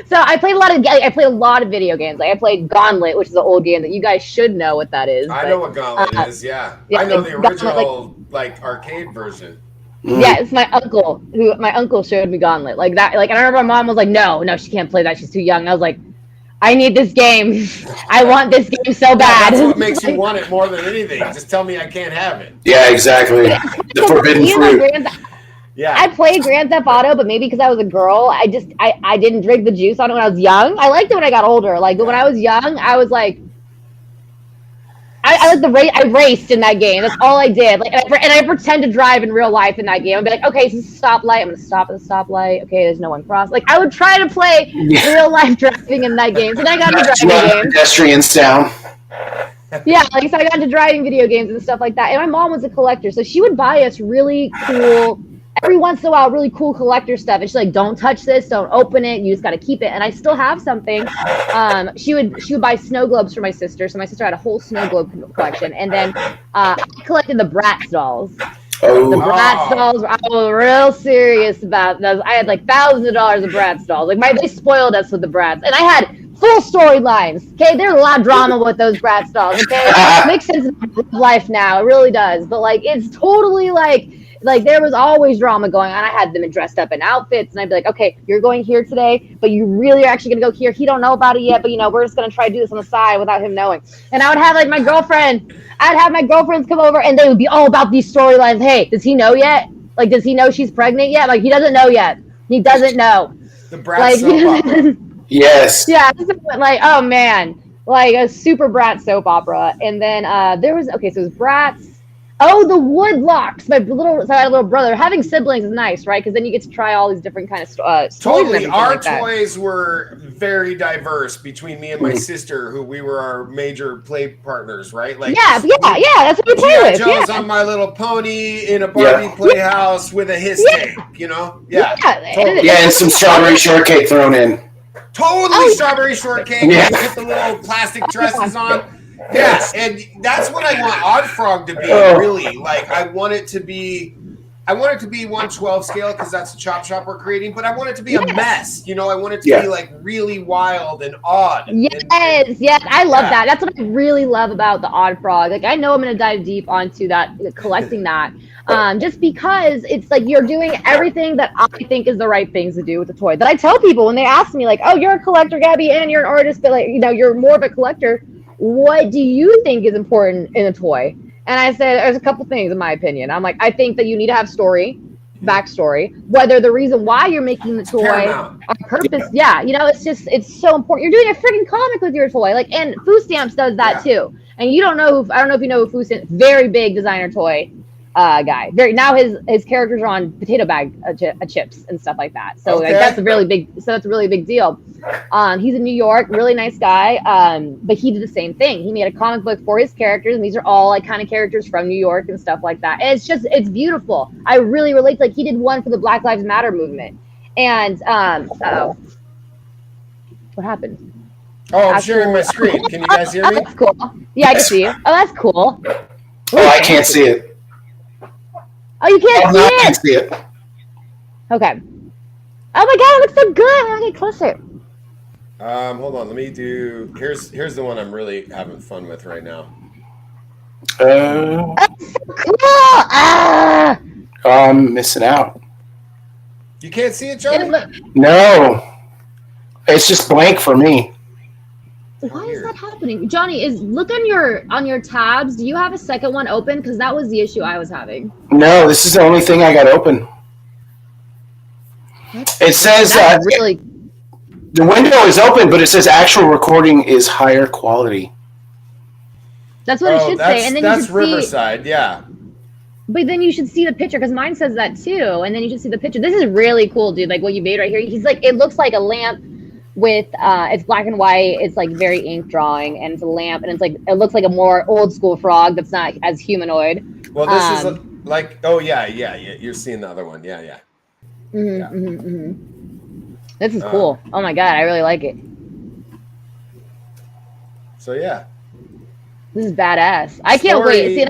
So I played a lot of video games. Like I played Gauntlet, which is an old game that you guys should know what that is. I know what Gauntlet is. Yeah, I know the original like arcade version. Yeah, it's my uncle showed me Gauntlet like that. Like, and I remember my mom was like, "No, she can't play that. She's too young." And I was like, "I need this game. I want this game so bad." That's what makes you want it more than anything. Just tell me I can't have it. Yeah, exactly. The forbidden fruit. Yeah, I played Grand Theft Auto, but maybe because I was a girl, I didn't drink the juice on it when I was young. I liked it when I got older. Like when I was young, I was like, I raced in that game. That's all I did. Like, and I pretend to drive in real life in that game. I'd be like, okay, it's a stoplight. I'm gonna stop at the stoplight. Okay, there's no one cross. Like I would try to play real life driving in that game. So then I got into driving games. Pedestrians down. Yeah, like so I got into driving video games and stuff like that. And my mom was a collector, so she would buy us really cool. Every once in a while, really cool collector stuff. And she's like, don't touch this, don't open it, you just gotta keep it. And I still have something. She would buy snow globes for my sister. So my sister had a whole snow globe collection. And then I collected the Bratz dolls. Oh. The Bratz dolls, I was real serious about those. I had like thousands of dollars of Bratz dolls. Like they spoiled us with the Bratz. And I had full storylines. Okay, there's a lot of drama with those Bratz dolls. Okay, it makes sense in life now. It really does. But like, it's totally like there was always drama going on. I had them dressed up in outfits, and I'd be like, okay, you're going here today, but you really are actually going to go here. He don't know about it yet, but we're just going to try to do this on the side without him knowing. And I would have like I'd have my girlfriends come over, and they would be all about these storylines. Hey, does he know yet? Like, does he know she's pregnant yet? Like, he doesn't know yet. He doesn't know. The Bratz soap opera. Yes. Yeah, like, oh man, like a super Bratz soap opera. And then so it was Bratz. Oh, the Woodlocks. I had a little brother. Having siblings is nice, right? Because then you get to try all these different kind of toys. Totally. Our toys were very diverse between me and my sister, who we were our major play partners, right? Like yeah. That's what we play with. Joe's on My Little Pony in a Barbie playhouse with a hiss tape, Yeah. Totally. Yeah, and some strawberry shortcake thrown in. Totally strawberry shortcake. Yeah. You put the little plastic dresses on. Yeah, and that's what I want Odd Frog to be, really. Like, I want it to be 1/12 scale because that's the chop shop we're creating, but I want it to be a mess. I want it to be, like, really wild and odd. Yes, I love that. That's what I really love about the Odd Frog. Like, I know I'm going to dive deep onto that, collecting that, just because it's like you're doing everything that I think is the right things to do with the toy. That I tell people when they ask me, like, oh, you're a collector, Gabby, and you're an artist, but, like, you're more of a collector. What do you think is important in a toy? And I said, there's a couple things in my opinion. I'm like, I think that you need to have backstory, whether the reason why you're making the toy on purpose. Yeah, it's so important. You're doing a freaking comic with your toy. Like, and Foo Stamps does that too. And I don't know if you know who Foo Stamps, very big designer toy guy. Now his characters are on potato bag chips and stuff like that. So like that's a really big deal. He's in New York, really nice guy. But he did the same thing. He made a comic book for his characters, and these are all like kind of characters from New York and stuff like that. And it's beautiful. I really relate. Like he did one for the Black Lives Matter movement. And what happened? Oh, I'm sharing my screen. Can you guys hear me? That's cool. Yeah, I can see you. Oh, that's cool. Oh, I can't see it. Oh, you can't see it? I can't see it. Okay. Oh my god, it looks so good. I'm gonna get closer. Hold on. Let me do. Here's the one I'm really having fun with right now. That's so cool. I'm missing out. You can't see it, Johnny? No. It's just blank for me. Why is that happening? Johnny, look on your tabs. Do you have a second one open? Because that was the issue I was having. No, this is the only thing I got open. It says really. The window is open, but it says actual recording is higher quality. That's what it should say. And then that's Riverside, yeah. But then you should see the picture because mine says that too. And then you should see the picture. This is really cool, dude. Like what you made right here. He's like, it looks like a lamp. With it's black and white, it's like very ink drawing, and it's a lamp, and it looks like a more old school frog that's not as humanoid. Well, this is like you're seeing the other one, yeah. This is cool. Oh my god, I really like it. So yeah, this is badass. I can't wait. See,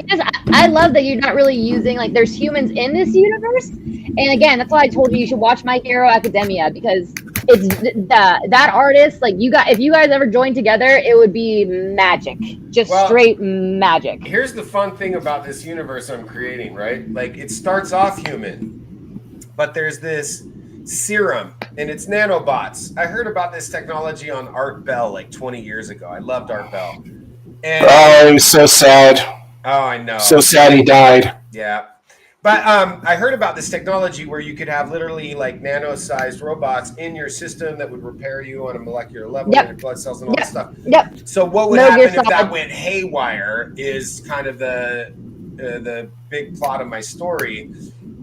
I love that you're not really using like there's humans in this universe, and again, that's why I told you should watch My Hero Academia because that artist, like if you guys ever joined together, it would be magic, just straight magic. Here's the fun thing about this universe I'm creating, right? Like it starts off human, but there's this serum and it's nanobots. I heard about this technology on Art Bell like 20 years ago. I loved Art Bell. And I'm so sad. Oh, I know. So sad he died. Yeah. But I heard about this technology where you could have literally like nano-sized robots in your system that would repair you on a molecular level, your blood cells and all that stuff. Yep. So what would happen if that went haywire is kind of the big plot of my story.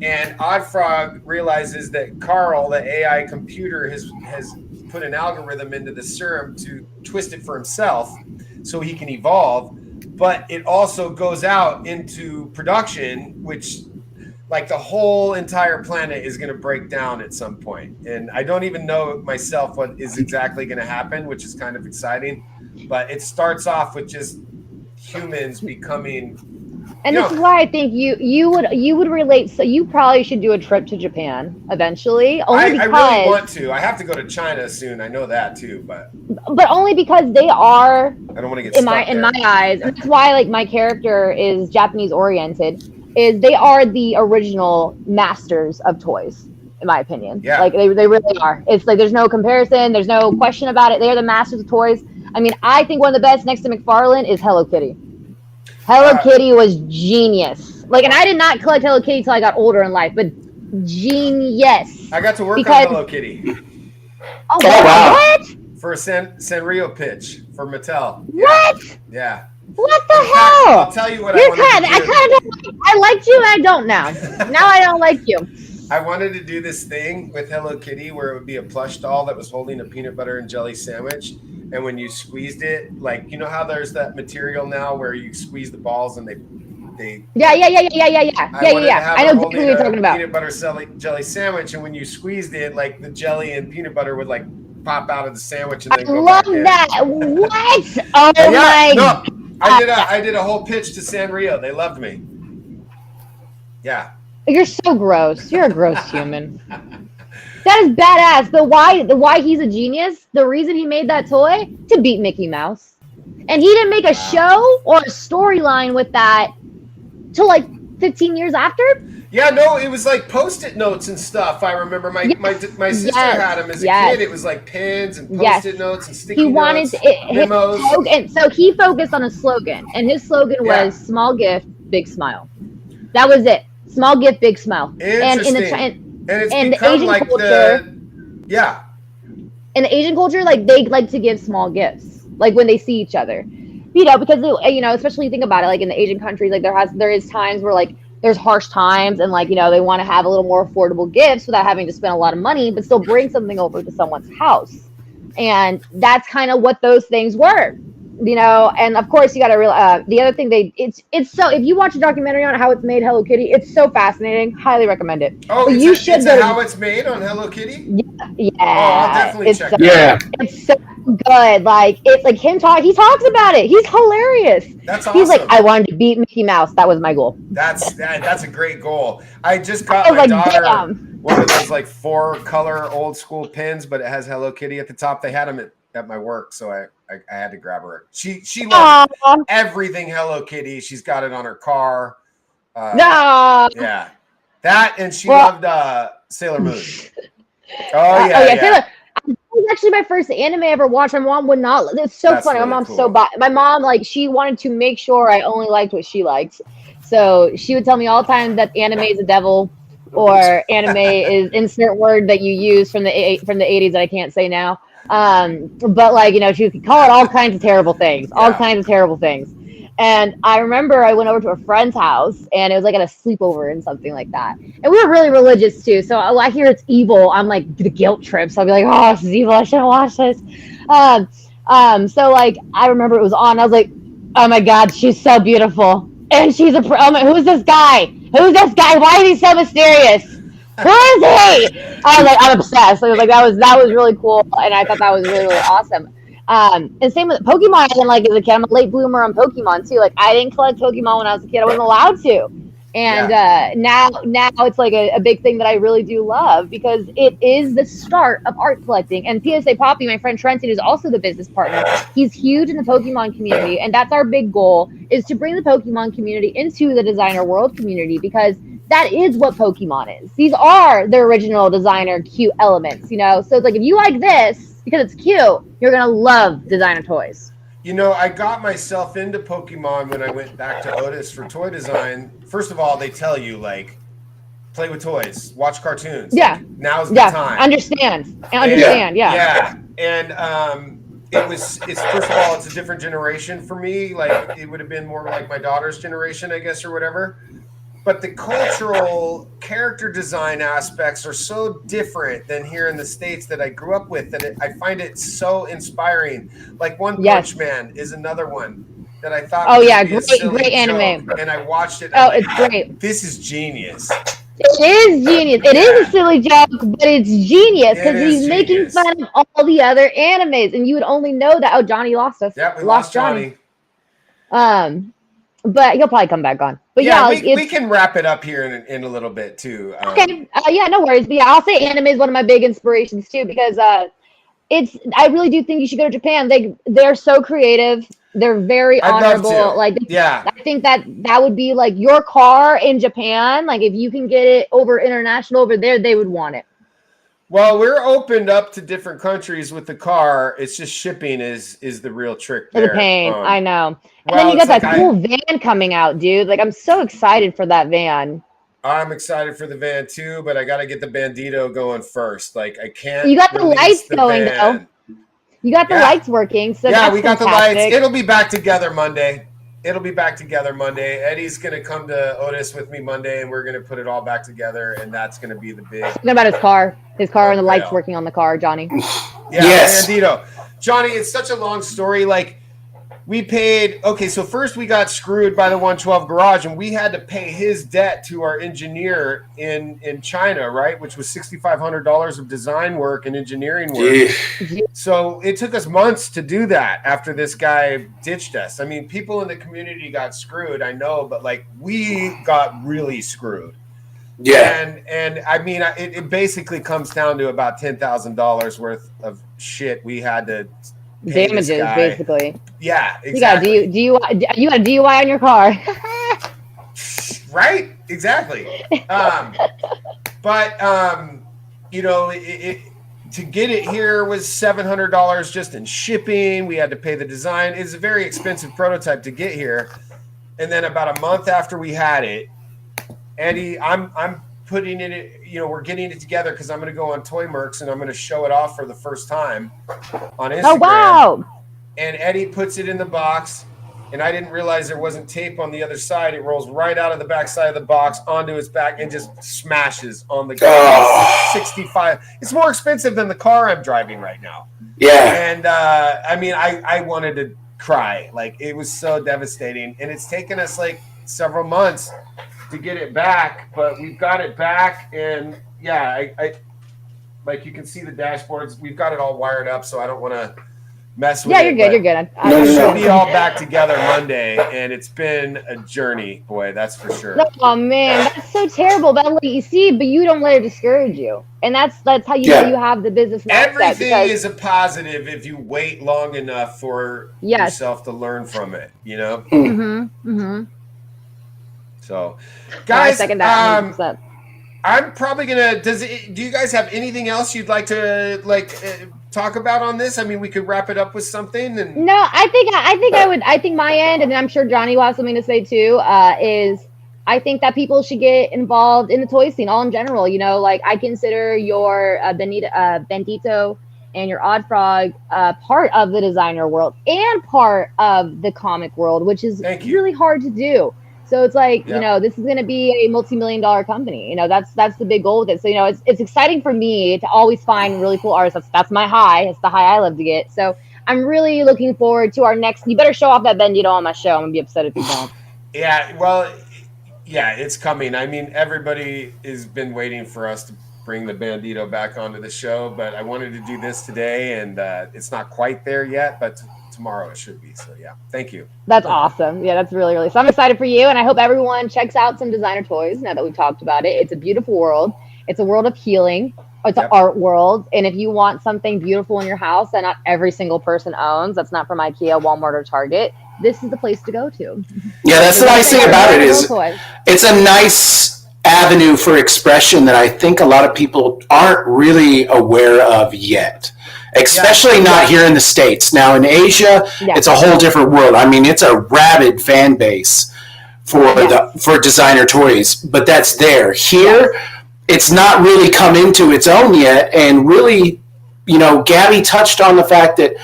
And Odd Frog realizes that Carl, the AI computer, has put an algorithm into the serum to twist it for himself so he can evolve. But it also goes out into production, which like the whole entire planet is going to break down at some point. And I don't even know myself what is exactly going to happen, which is kind of exciting. But it starts off with just humans becoming. And this is why I think you would relate. So you probably should do a trip to Japan eventually. I really want to. I have to go to China soon. I know that too, but only because they are. I don't want to get in my eyes, and that's why like my character is Japanese oriented. Is they are the original masters of toys, in my opinion. Yeah. Like they really are. It's like there's no comparison. There's no question about it. They're the masters of toys. I mean, I think one of the best next to McFarlane is Hello Kitty. Hello Kitty was genius. Like, and I did not collect Hello Kitty until I got older in life, but genius. I got to work on Hello Kitty. Oh, wow. What? For a Sanrio pitch for Mattel. What? Yeah. What the hell? I'll tell you what I wanted to do. I liked you and I don't now. Now I don't like you. I wanted to do this thing with Hello Kitty where it would be a plush doll that was holding a peanut butter and jelly sandwich. And when you squeezed it, like, you know how there's that material now where you squeeze the balls and they Yeah. I know exactly what you're talking about. Peanut butter jelly sandwich, and when you squeezed it, like the jelly and peanut butter would like pop out of the sandwich and then go back in. I love that. What? Oh my! No, I did a whole pitch to Sanrio. They loved me. Yeah. You're so gross. You're a gross human. That is badass. But why he's a genius? The reason he made that toy to beat Mickey Mouse, and he didn't make a show or a storyline with that till like 15 years after. Yeah, no, it was like Post-it notes and stuff. I remember my sister had them as a kid. It was like pins and Post-it notes and sticky notes, memos. And so he focused on a slogan, and his slogan was "Small gift, big smile." That was it. Small gift, big smile. Interesting. And it's and become the Asian like culture, in the Asian culture, like they like to give small gifts, like when they see each other, because especially think about it, like in the Asian countries, like there is times where like there's harsh times, and like they want to have a little more affordable gifts without having to spend a lot of money, but still bring something over to someone's house, and that's kind of what those things were. And of course you got to realize the other thing it's so, if you watch a documentary on how it's made, Hello Kitty, it's so fascinating. Highly recommend it. Oh, you should how it's made on Hello Kitty? Yeah. Oh, I'll definitely check it out. It's so good. Like it's like he talks about it. He's hilarious. That's awesome. He's like, I wanted to beat Mickey Mouse. That was my goal. That's a great goal. I just got my daughter one of those like 4-color old school pins, but it has Hello Kitty at the top. They had them at my work, so I had to grab her. She loves everything Hello Kitty. She's got it on her car. Yeah, that, and she loved Sailor Moon. Yeah. It was actually my first anime I ever watched. My mom would not. It's so funny. Really my mom's cool. so my mom, like, she wanted to make sure I only liked what she liked. So she would tell me all the time that anime is a devil, or anime is insert word that you use from the 80s that I can't say now. But like, she could call it all kinds of terrible things, And I remember I went over to a friend's house, and it was like at a sleepover and something like that. And we were really religious too. So I hear it's evil. I'm like, the guilt trip. So I'll be like, oh, this is evil. I shouldn't watch this. So like, I remember it was on. I was like, oh my God, she's so beautiful. And she's who's this guy? Why is he so mysterious? Who is he? I was like, I'm obsessed. So it was like, that was really cool. And I thought that was really, really awesome. And same with Pokemon. I didn't like as a kid. I'm a late bloomer on Pokemon too. Like, I didn't collect Pokemon when I was a kid. I wasn't allowed to. And now it's like a big thing that I really do love because it is the start of art collecting. And PSA Poppy, my friend Trenton, is also the business partner. He's huge in the Pokemon community, and that's our big goal, is to bring the Pokemon community into the designer world community, because that is what Pokemon is. These are the original designer cute elements, you know? So it's like, if you like this because it's cute, you're going to love designer toys. You know, I got myself into Pokemon when I went back to Otis for toy design. First of all, they tell you, like, play with toys, watch cartoons. Yeah. Like, now's the time. Understand. Yeah. And it's first of all, it's a different generation for me. Like, it would have been more like my daughter's generation, I guess, or whatever. But the cultural character design aspects are so different than here in the States that I grew up with, that I find it so inspiring. Like One Punch Man is another one that I thought great anime. And I watched it. It's great. This is genius. It is genius. It is a silly joke, but it's genius because he's making fun of all the other animes, and you would only know that. Oh, Johnny lost us. Yeah, we lost Johnny. But he'll probably come back on. But we can wrap it up here in a little bit too. Okay. No worries. But I'll say anime is one of my big inspirations too, because I really do think you should go to Japan. They're so creative. They're very honorable. Like, I think that would be like your car in Japan. Like, if you can get it over international over there, they would want it. Well, we're opened up to different countries with the car. It's just shipping is the real trick there. The pain, I know. And then you got that cool van coming out, dude. Like, I'm so excited for that van. I'm excited for the van too, but I got to get the Bandito going first. Like, I can't. You got the lights going though. You got the lights working. So we got the lights. It'll be back together Monday. Eddie's going to come to Otis with me Monday, and we're going to put it all back together, and that's going to be the big... Talking about his car. His car and the lights working on the car, Johnny. Yes. Bandito. Johnny, it's such a long story. Like, we paid... Okay, so first we got screwed by the 112 Garage, and we had to pay his debt to our engineer in China, right? Which was $6,500 of design work and engineering work. So it took us months to do that after this guy ditched us. I mean, people in the community got screwed, I know, but, like, we got really screwed. Yeah. And I mean, it basically comes down to about $10,000 worth of shit we had to... Damages, basically. Yeah, exactly. You got a DUI on your car. Right? Exactly. You know, to get it here was $700 just in shipping. We had to pay the design. It's a very expensive prototype to get here. And then about a month after we had it, Eddie, I'm putting it, you know, we're getting it together because I'm going to go on Toy Mercs and I'm going to show it off for the first time on Instagram. Oh, wow. And Eddie puts it in the box, and I didn't realize there wasn't tape on the other side. It rolls right out of the back side of the box onto his back and just smashes on the car. 65. It's more expensive than the car I'm driving right now. Yeah. And I mean, I wanted to cry. Like, it was so devastating. And it's taken us like several months to get it back, but we've got it back. And yeah, I like, you can see the dashboards. We've got it all wired up, so I don't want to mess with it. Yeah, you're good. It should be all back together Monday, and it's been a journey, boy, that's for sure. Oh man, that's so terrible. But you see, but you don't let it discourage you, and that's how you know you have the business mindset. Everything is a positive if you wait long enough for yourself to learn from it. You know. So, guys, I'm probably gonna. Do you guys have anything else you'd like to talk about on this? I mean, we could wrap it up with something. And no, I think my end, and I'm sure Johnny will have something to say too. Is I think that people should get involved in the toy scene, all in general. You know, like, I consider your Bandito and your Odd Frog part of the designer world and part of the comic world, which is really hard to do. So it's like, you know, this is going to be a multi-million-dollar company. You know, that's the big goal with it. So, you know, it's exciting for me to always find really cool artists. That's my high. It's the high I love to get. So I'm really looking forward to our next. You better show off that Bandito on my show. I'm going to be upset if you don't. Yeah, well, yeah, it's coming. I mean, everybody has been waiting for us to bring the Bandito back onto the show, but I wanted to do this today, and it's not quite there yet, but tomorrow it should be. So yeah, thank you. That's awesome. Yeah, that's really, really. So I'm excited for you, and I hope everyone checks out some designer toys now that we've talked about it. It's a beautiful world. It's a world of healing. It's an art world. And if you want something beautiful in your house that not every single person owns, that's not from IKEA, Walmart, or Target, this is the place to go to. Yeah, that's the nice thing about it is it's a nice avenue for expression that I think a lot of people aren't really aware of yet. Especially not here in the States. Now in Asia, it's a whole different world. I mean, it's a rabid fan base for designer toys, but that's there. Here, it's not really come into its own yet, and really, Gabby touched on the fact that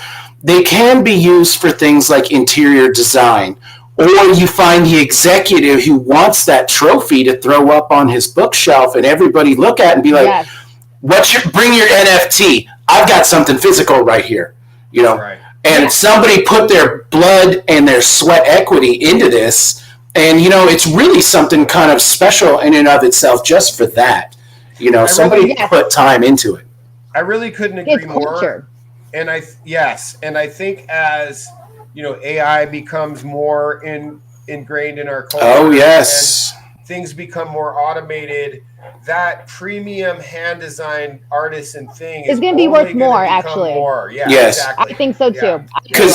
they can be used for things like interior design, or you find the executive who wants that trophy to throw up on his bookshelf and everybody look at and be like, bring your NFT. I've got something physical right here, and somebody put their blood and their sweat equity into this. And, it's really something kind of special in and of itself just for that. Somebody put time into it. I really couldn't agree more. And I think as, AI becomes more ingrained in our culture. Oh, yes. And things become more automated, that premium hand-designed artisan thing is going to be worth more, actually. Yes. Exactly. I think so, too.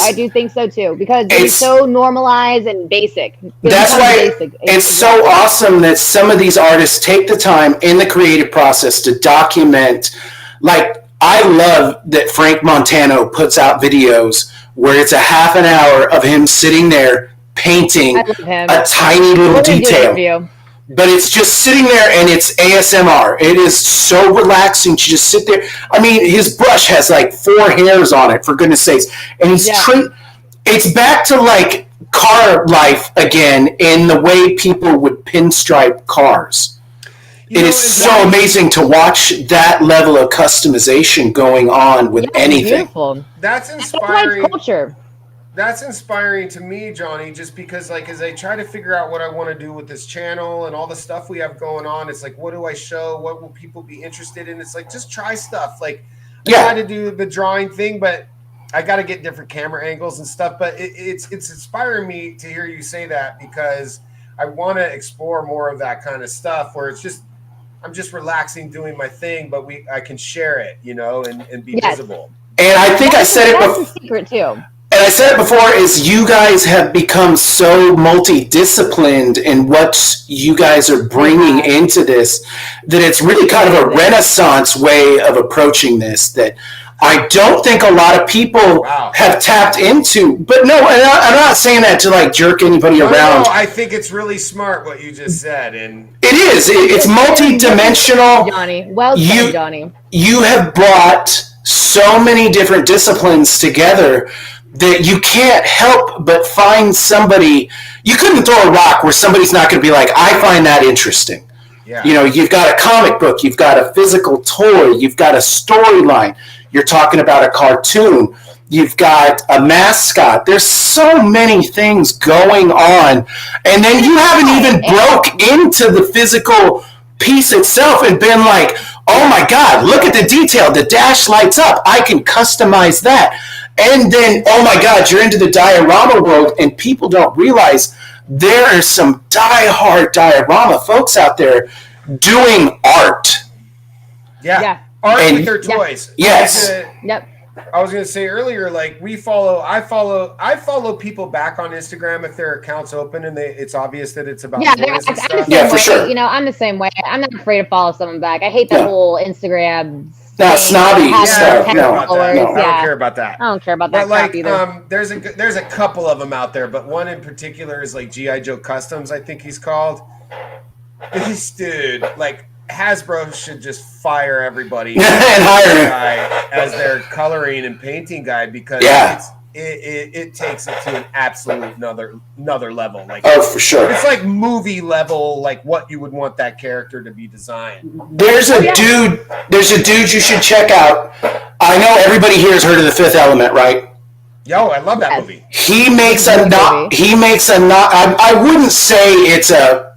I do think so, too, because it's so normalized and basic. That's why it's so awesome that some of these artists take the time in the creative process to document. Like, I love that Frank Montano puts out videos where it's a half an hour of him sitting there painting a tiny little detail. But it's just sitting there, and it's ASMR. It is so relaxing to just sit there. I mean, his brush has like 4 hairs on it, for goodness sakes. And he's it's back to like car life again in the way people would pinstripe cars. It is so amazing to watch that level of customization going on with anything. Beautiful. That's inspiring. That's culture. That's inspiring to me, Johnny, just because, like, as I try to figure out what I want to do with this channel and all the stuff we have going on, it's like, what do I show? What will people be interested in? It's like, just try stuff. Like, I try to do the drawing thing, but I got to get different camera angles and stuff. But it's inspiring me to hear you say that, because I want to explore more of that kind of stuff where it's just, I'm just relaxing doing my thing, but I can share it, and be visible. And I think I said it before. That's the secret, too. And I said it before, is you guys have become so multidisciplined in what you guys are bringing into this, that it's really kind of a Renaissance way of approaching this that I don't think a lot of people have tapped into. But no, I'm not saying that to like jerk anybody around. No, I think it's really smart what you just said. And it is. It's multidimensional. Johnny. Well said, Johnny. You have brought so many different disciplines together that you can't help but find somebody. You couldn't throw a rock where somebody's not going to be like, I find that interesting. Yeah. You've got a comic book, you've got a physical toy, you've got a storyline, you're talking about a cartoon, you've got a mascot. There's so many things going on. And then you haven't even broke into the physical piece itself and been like, oh my God, look at the detail. The dash lights up. I can customize that. And then, oh my God, you're into the diorama world, and people don't realize there are some die-hard diorama folks out there doing art. Yeah. Art with their toys. Yes. I was going to say earlier, like I follow people back on Instagram if their account's open and it's obvious that it's about toys and stuff. Yeah, for sure. I'm the same way. I'm not afraid to follow someone back. I hate that whole Instagram. Snobby stuff. No. I don't care about that. I don't care about that. But either. There's a couple of them out there, but one in particular is like G.I. Joe Customs, I think he's called. This dude, like, Hasbro should just fire everybody and hire him as their coloring and painting guy, because it takes it to an absolute another level. Like, for sure. It's like movie level, like what you would want that character to be designed. There's a dude you should check out. I know everybody here has heard of The Fifth Element, right? Yo, I love that movie. I wouldn't say it's a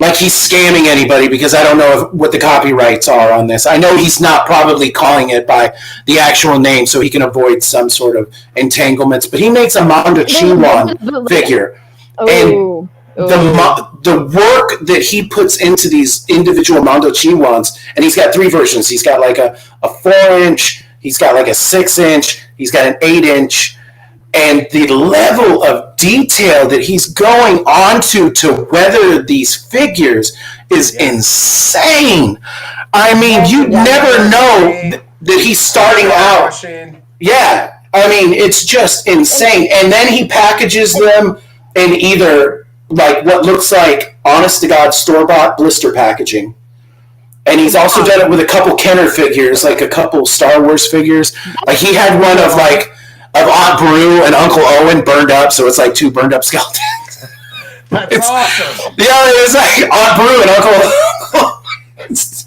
like he's scamming anybody, because I don't know what the copyrights are on this. I know he's not probably calling it by the actual name so he can avoid some sort of entanglements, but he makes a Mando Chiwan figure. And the work that he puts into these individual Mando Chiwans, and he's got 3 versions. He's got like a 4-inch, he's got like a 6-inch, he's got an 8-inch, and the level of detail that he's going on to weather these figures is insane. I mean, you never know that he's starting out. Yeah, I mean, it's just insane. And then he packages them in either like what looks like honest to God store-bought blister packaging. And he's also done it with a couple Kenner figures, like a couple Star Wars figures. Like he had one of Aunt Beru and Uncle Owen burned up, so it's like 2 burned up skeletons. That's awesome. Yeah, it's like Aunt Beru and Uncle. It's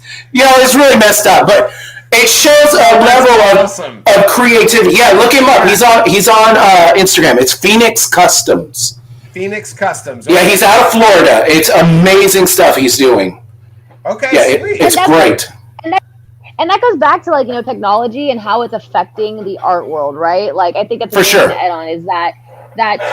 really messed up, but it shows a level of creativity. Yeah, look him up. He's on Instagram. It's Phoenix Customs. Phoenix Customs. Okay. Yeah, he's out of Florida. It's amazing stuff he's doing. Okay, yeah, it's great. And that goes back to technology and how it's affecting the art world, right? Like I think that's what I'm head on is that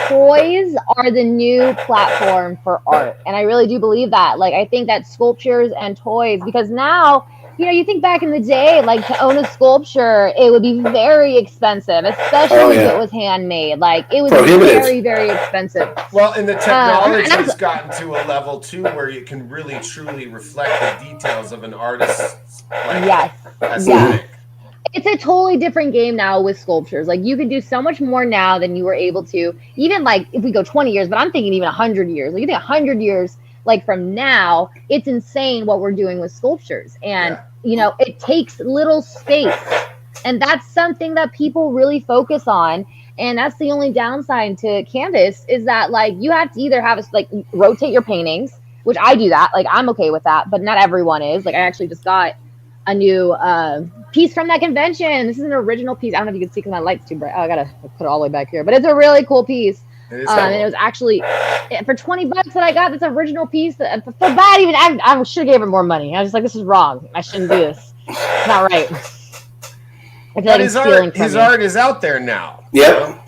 toys are the new platform for art, and I really do believe that. Like I think that sculptures and toys, because now you think back in the day, like to own a sculpture, it would be very expensive, especially if it was handmade. Like it was very, very expensive. Well, and the technology's gotten to a level too where you can really truly reflect the details of an artist's aesthetic. It's a totally different game now with sculptures. Like you can do so much more now than you were able to, even like if we go 20 years, but I'm thinking even 100 years. Like you think 100 years like from now, it's insane what we're doing with sculptures. And it takes little space, and that's something that people really focus on. And that's the only downside to canvas is that like you have to either have rotate your paintings, which I do that. Like I'm okay with that, but not everyone is. Like I actually just got a new piece from that convention. This is an original piece. I don't know if you can see because my light's too bright. Oh, I gotta put it all the way back here, but it's a really cool piece. And it was actually for $20 that I got this original piece. I feel bad even. I should have gave it more money. I was just like, this is wrong. I shouldn't do this. It's not right. I feel like his art is out there now. Yep.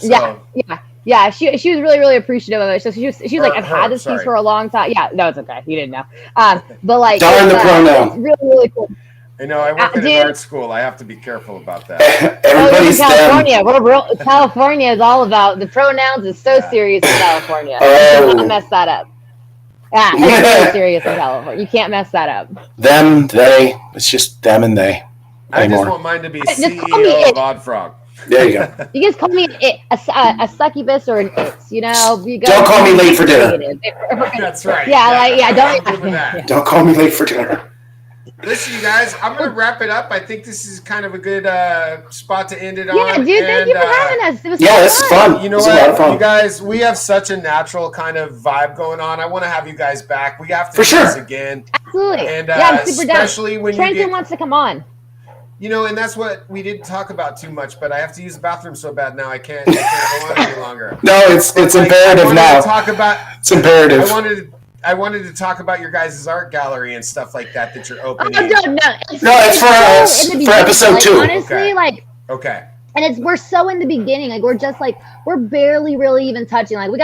Yeah. She was really, really appreciative of it. So she was like, I've had this piece for a long time. Yeah, no, it's okay. You didn't know. But like, darn the pronoun. It's really, really cool. I know. I work at an art school. I have to be careful about that. Everybody's California. California is all about the pronouns. Is so serious in California. You can't mess that up. Yeah, it's so serious in California. You can't mess that up. Them, they. It's just them and they. I just want mine to be CEO of Odd Frog. There you go. You guys call me a succubus or an it. Don't call me late for dinner. That's right. Don't call me late for dinner. Listen, you guys, I'm going to wrap it up. I think this is kind of a good spot to end it on. Yeah, dude, thank you for having us. It was this is fun. You know what, you guys, we have such a natural kind of vibe going on. I want to have you guys back. We have to do this again. Absolutely. And I'm super especially down. when Trenton wants to come on. And that's what we didn't talk about too much, but I have to use the bathroom so bad now I can't go on any longer. No, it's imperative now. It's imperative. I wanted to talk about your guys' art gallery and stuff like that you're opening. No, it's for episode 2. Honestly, okay. And we're so in the beginning, we're barely really even touching. Like we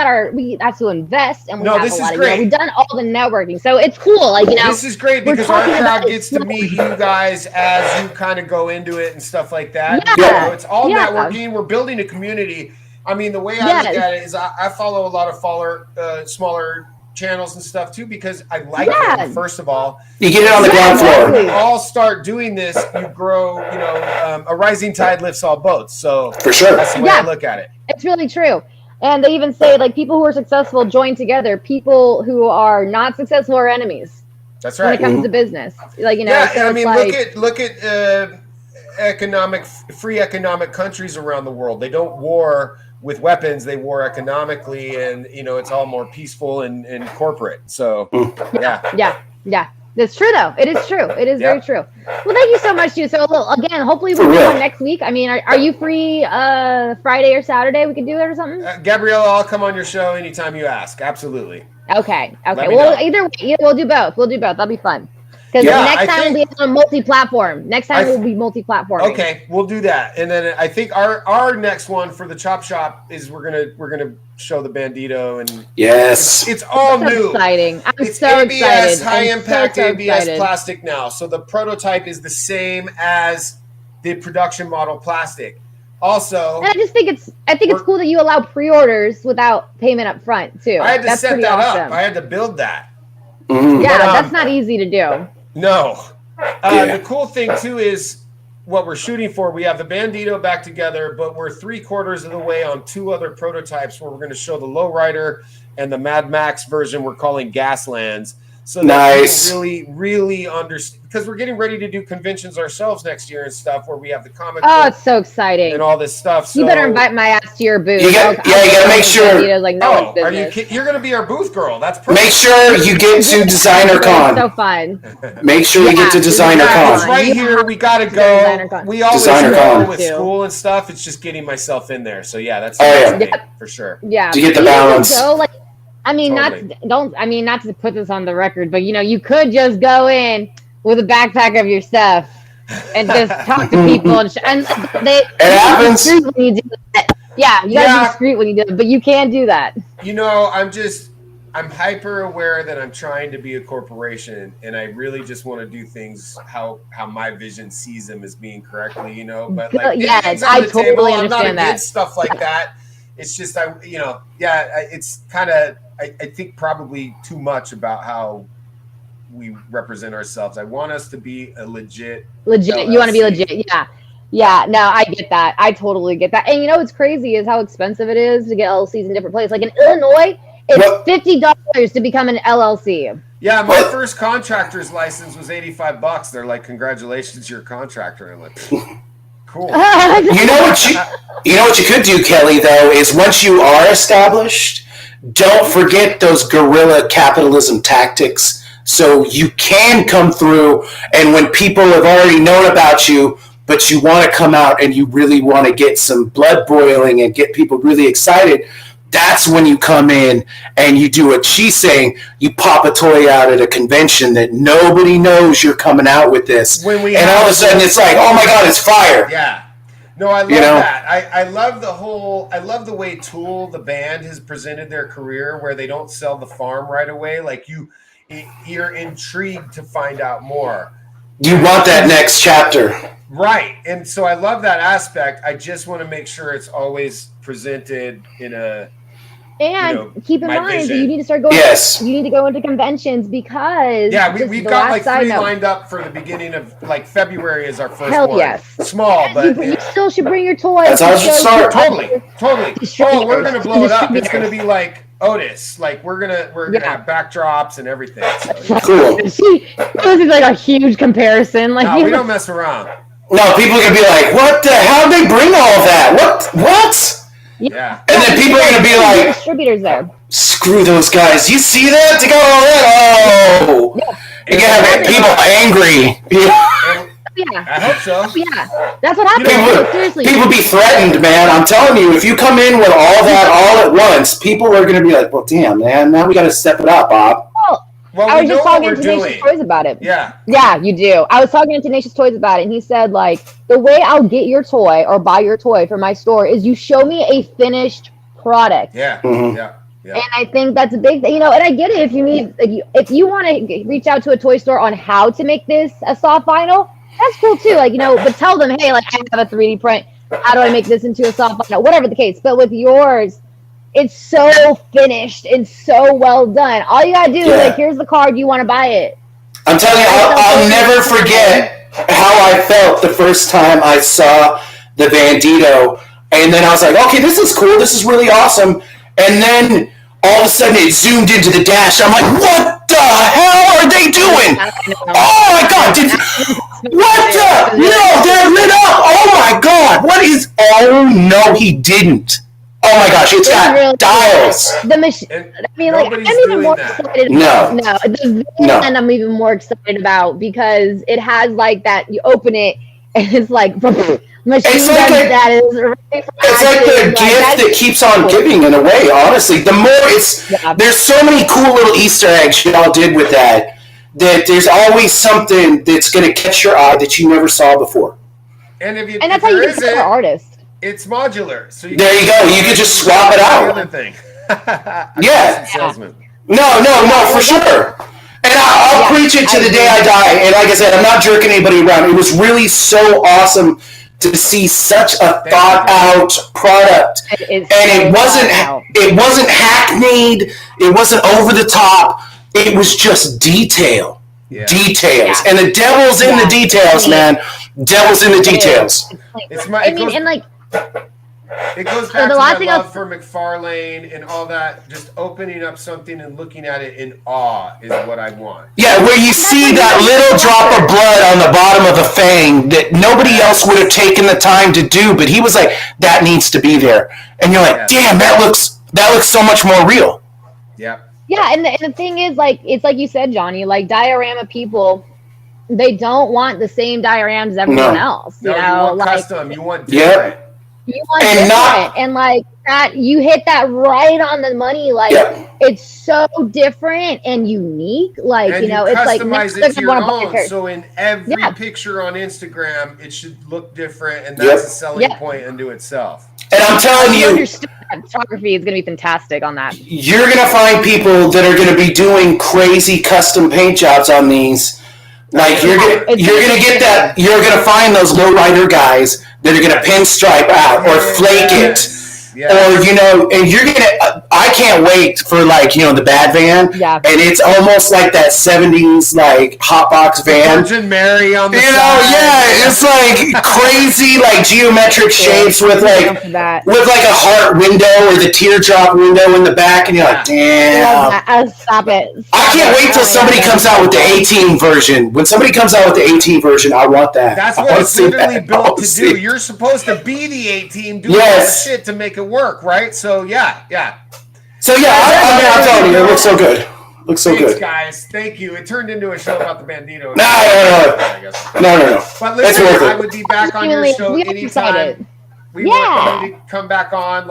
have to invest, and we have a lot of. We've done all the networking, so it's cool. This is great because our crowd gets to meet you guys as you kind of go into it and stuff like that. Yeah. It's all networking. We're building a community. I mean, the way I look at it is I follow a lot of smaller channels and stuff too because I like them. First of all, you get it on the ground floor. When we all start doing this, you grow. A rising tide lifts all boats. So for sure, that's the way I look at it. It's really true. And they even say people who are successful join together. People who are not successful are enemies. That's right. When it comes to business, Yeah, so I mean, look at free economic countries around the world. They don't war with weapons, they war economically, and it's all more peaceful and corporate. So yeah. That's true, though. It is true. It is very true. Well, thank you so much, too. So, again, hopefully we'll do one next week. I mean, are you free Friday or Saturday? We could do it or something? Gabriella, I'll come on your show anytime you ask. Absolutely. Okay. Well, either way, we'll do both. That'll be fun. Because next time we'll be on multi-platform. We'll be multi-platform. Okay, we'll do that. And then I think our next one for the Chop Shop is we're gonna show the Bandito, and it's all new. Exciting! It's so ABS, excited. High impact so ABS excited. plastic now. So the prototype is the same as the production model plastic. Also, and I just think it's cool that you allow pre-orders without payment up front too. I had to set that awesome. up. I had to build that. Mm-hmm. Yeah, that's not easy to do. No. The cool thing, too, is what we're shooting for. We have the Bandito back together, but we're 3/4 of the way on 2 other prototypes where we're going to show the Lowrider and the Mad Max version we're calling Gaslands. So that people really, really understand. Because we're getting ready to do conventions ourselves next year and stuff where we have the comic book it's so exciting. and all this stuff. So you better invite my ass to your booth. You got to make sure. Are you kidding? You're going to be our booth girl. That's perfect. Make sure you get to Designer Con. So fun. Make sure you get to Designer Con. It's right here. We got to go. We always go with school and stuff. It's just getting myself in there. So yeah, that's for sure. Yeah, to get the balance. Not to put this on the record, but you could just go in with a backpack of your stuff and just talk to people, and it happens. When you do that. Yeah, you gotta be discreet when you do it, but you can do that. I'm hyper aware that I'm trying to be a corporation, and I really just want to do things how my vision sees them as being correctly, But I totally understand I'm not that. against stuff like that. It's just it's kind of I think probably too much about how we represent ourselves. I want us to be a legit. LLC. You want to be legit, yeah. No, I get that. I totally get that. And what's crazy is how expensive it is to get LLCs in different places. Like in Illinois, it's $50 to become an LLC. Yeah, my first contractor's license was $85. They're like, "Congratulations, you're a contractor." And I'm like, cool. You know what you could do, Kelly, though, is once you are established, don't forget those guerrilla capitalism tactics. So you can come through, and when people have already known about you, but you want to come out and you really want to get some blood boiling and get people really excited, that's when you come in and you do what she's saying. You pop a toy out at a convention that nobody knows you're coming out with this. And all of a sudden it's like, oh my God, it's fire. Yeah. No, I love that. I love the way Tool, the band, has presented their career where they don't sell the farm right away. Like you're intrigued to find out more. You want that next chapter. Right. And so I love that aspect. I just want to make sure it's always presented in a keep in mind that you need to start going. Yes. You need to go into conventions because we've got like 3 lined up for the beginning of like February is our first one. Yes. Small, but you still should bring your toys. That's how it should start. Totally. Oh, we're gonna blow it up. It's gonna be like Otis. Like we're gonna have backdrops and everything. So, cool. This is like a huge comparison. Like we don't mess around. No, people are gonna be like, "What the hell? They bring all of that? What?" Yeah. And then people are gonna be like, "Distributors there." Screw those guys! You see that? They got all that. Oh, you're gonna have people angry. Yeah. I hope so. Yeah, that's what happens. Seriously, people be threatened, man. I'm telling you, if you come in with all that all at once, people are gonna be like, "Well, damn, man, now we gotta step it up, Bob." Well, I was just talking to Tenacious Toys about it. Yeah, you do. I was talking to Tenacious Toys about it, and he said, like, the way I'll get your toy or buy your toy from my store is you show me a finished product. Yeah, mm-hmm. Yeah. And I think that's a big thing, and I get it. If you want to reach out to a toy store on how to make this a soft vinyl, that's cool too. Like, but tell them, hey, like, I have a 3D print. How do I make this into a soft vinyl? Whatever the case. But with yours, it's so finished and so well done. All you gotta do is like, here's the card, you want to buy it. I'm telling you, I'll never forget how I felt the first time I saw the Bandito, and then I was like, okay, this is cool, this is really awesome, and then all of a sudden it zoomed into the dash. I'm like, what the hell are they doing? Oh my God! What the? No, they're lit up! Oh my God! What is? Oh no, he didn't. Oh my gosh, it's got really dials. The machine. And I mean, like, I'm nobody's even doing more that. excited. No. The No. van I'm even more excited about because it has like that. You open it and it's like machine It's gun like status. It's like the gift that keeps on giving in a way, honestly. The more there's so many cool little Easter eggs y'all did with that there's always something that's going to catch your eye that you never saw before. And if that's how you get better artists. It's modular. So there you go. You could just swap it out. The other thing. Yeah. Salesman. No, for sure. And I'll preach it to the day I die. And like I said, I'm not jerking anybody around. It was really so awesome to see such a thought out product. It wasn't hackneyed. It wasn't over the top. It was just detail. Yeah. Details. Yeah. And the devil's in the details, man. Devil's in the details. It goes back to my love for McFarlane and all that. Just opening up something and looking at it in awe is what I want. Yeah, where you see that little drop of blood on the bottom of the fang that nobody else would have taken the time to do, but he was like, that needs to be there. And you're like, damn, that looks so much more real. Yeah. Yeah, and the thing is, like, it's like you said, Johnny, like diorama people, they don't want the same dioramas as everyone else. You know, you want like custom, you want different. Yep. You want different, and like that, you hit that right on the money. Like it's so different and unique. Like and you know, it's like customize it to your own. So in every picture on Instagram, it should look different, and that's a selling point unto itself. And I'm telling you, photography is going to be fantastic on that. You're going to find people that are going to be doing crazy custom paint jobs on these. Like you're gonna get that. You're gonna find those lowrider guys that are gonna pinstripe out or flake it, or and you're gonna. I can't wait for the bad van. Yeah. And it's almost like that '70s hotbox van. Virgin Mary on the side. It's like crazy geometric shapes with a heart window or the teardrop window in the back, and you're like, damn. Stop it. I can't wait till somebody comes out with the 18 version. When somebody comes out with the 18 version, I want that. That's what it's literally built to do. You're supposed to be the 18, do all the shit to make it work, right? So yeah. So I'm telling you, it looks so good. Thanks, guys. Thank you. It turned into a show about the Bandito. No. But listen, I would be back on your show anytime. We want you to come back on.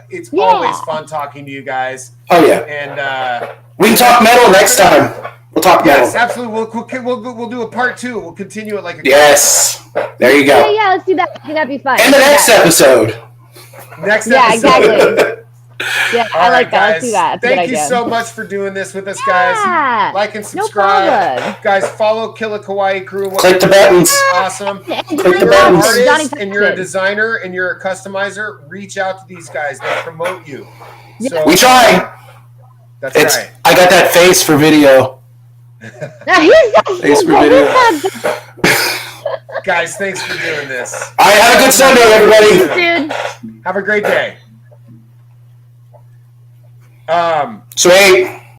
It's always fun talking to you guys. Oh yeah. And we can talk metal next time. We'll talk metal. Yes, absolutely. We'll do a part 2. We'll continue it like a Yes. There you go. Yeah, let's do that. I think that'd be fun. And the next episode. Yeah, exactly. Yeah, I like that. Guys. Let's do that. Thank you so much for doing this with us, guys. Like and subscribe. No guys, follow Killa Kawaii Crew. Click the buttons. Awesome. Click the buttons. If you're an artist and you're a designer and you're a customizer, reach out to these guys. They promote you. So, we try. That's right. I got that face for video. Face for video. Guys, thanks for doing this. All right, have a good Sunday, everybody. Dude. Have a great day. Sweet.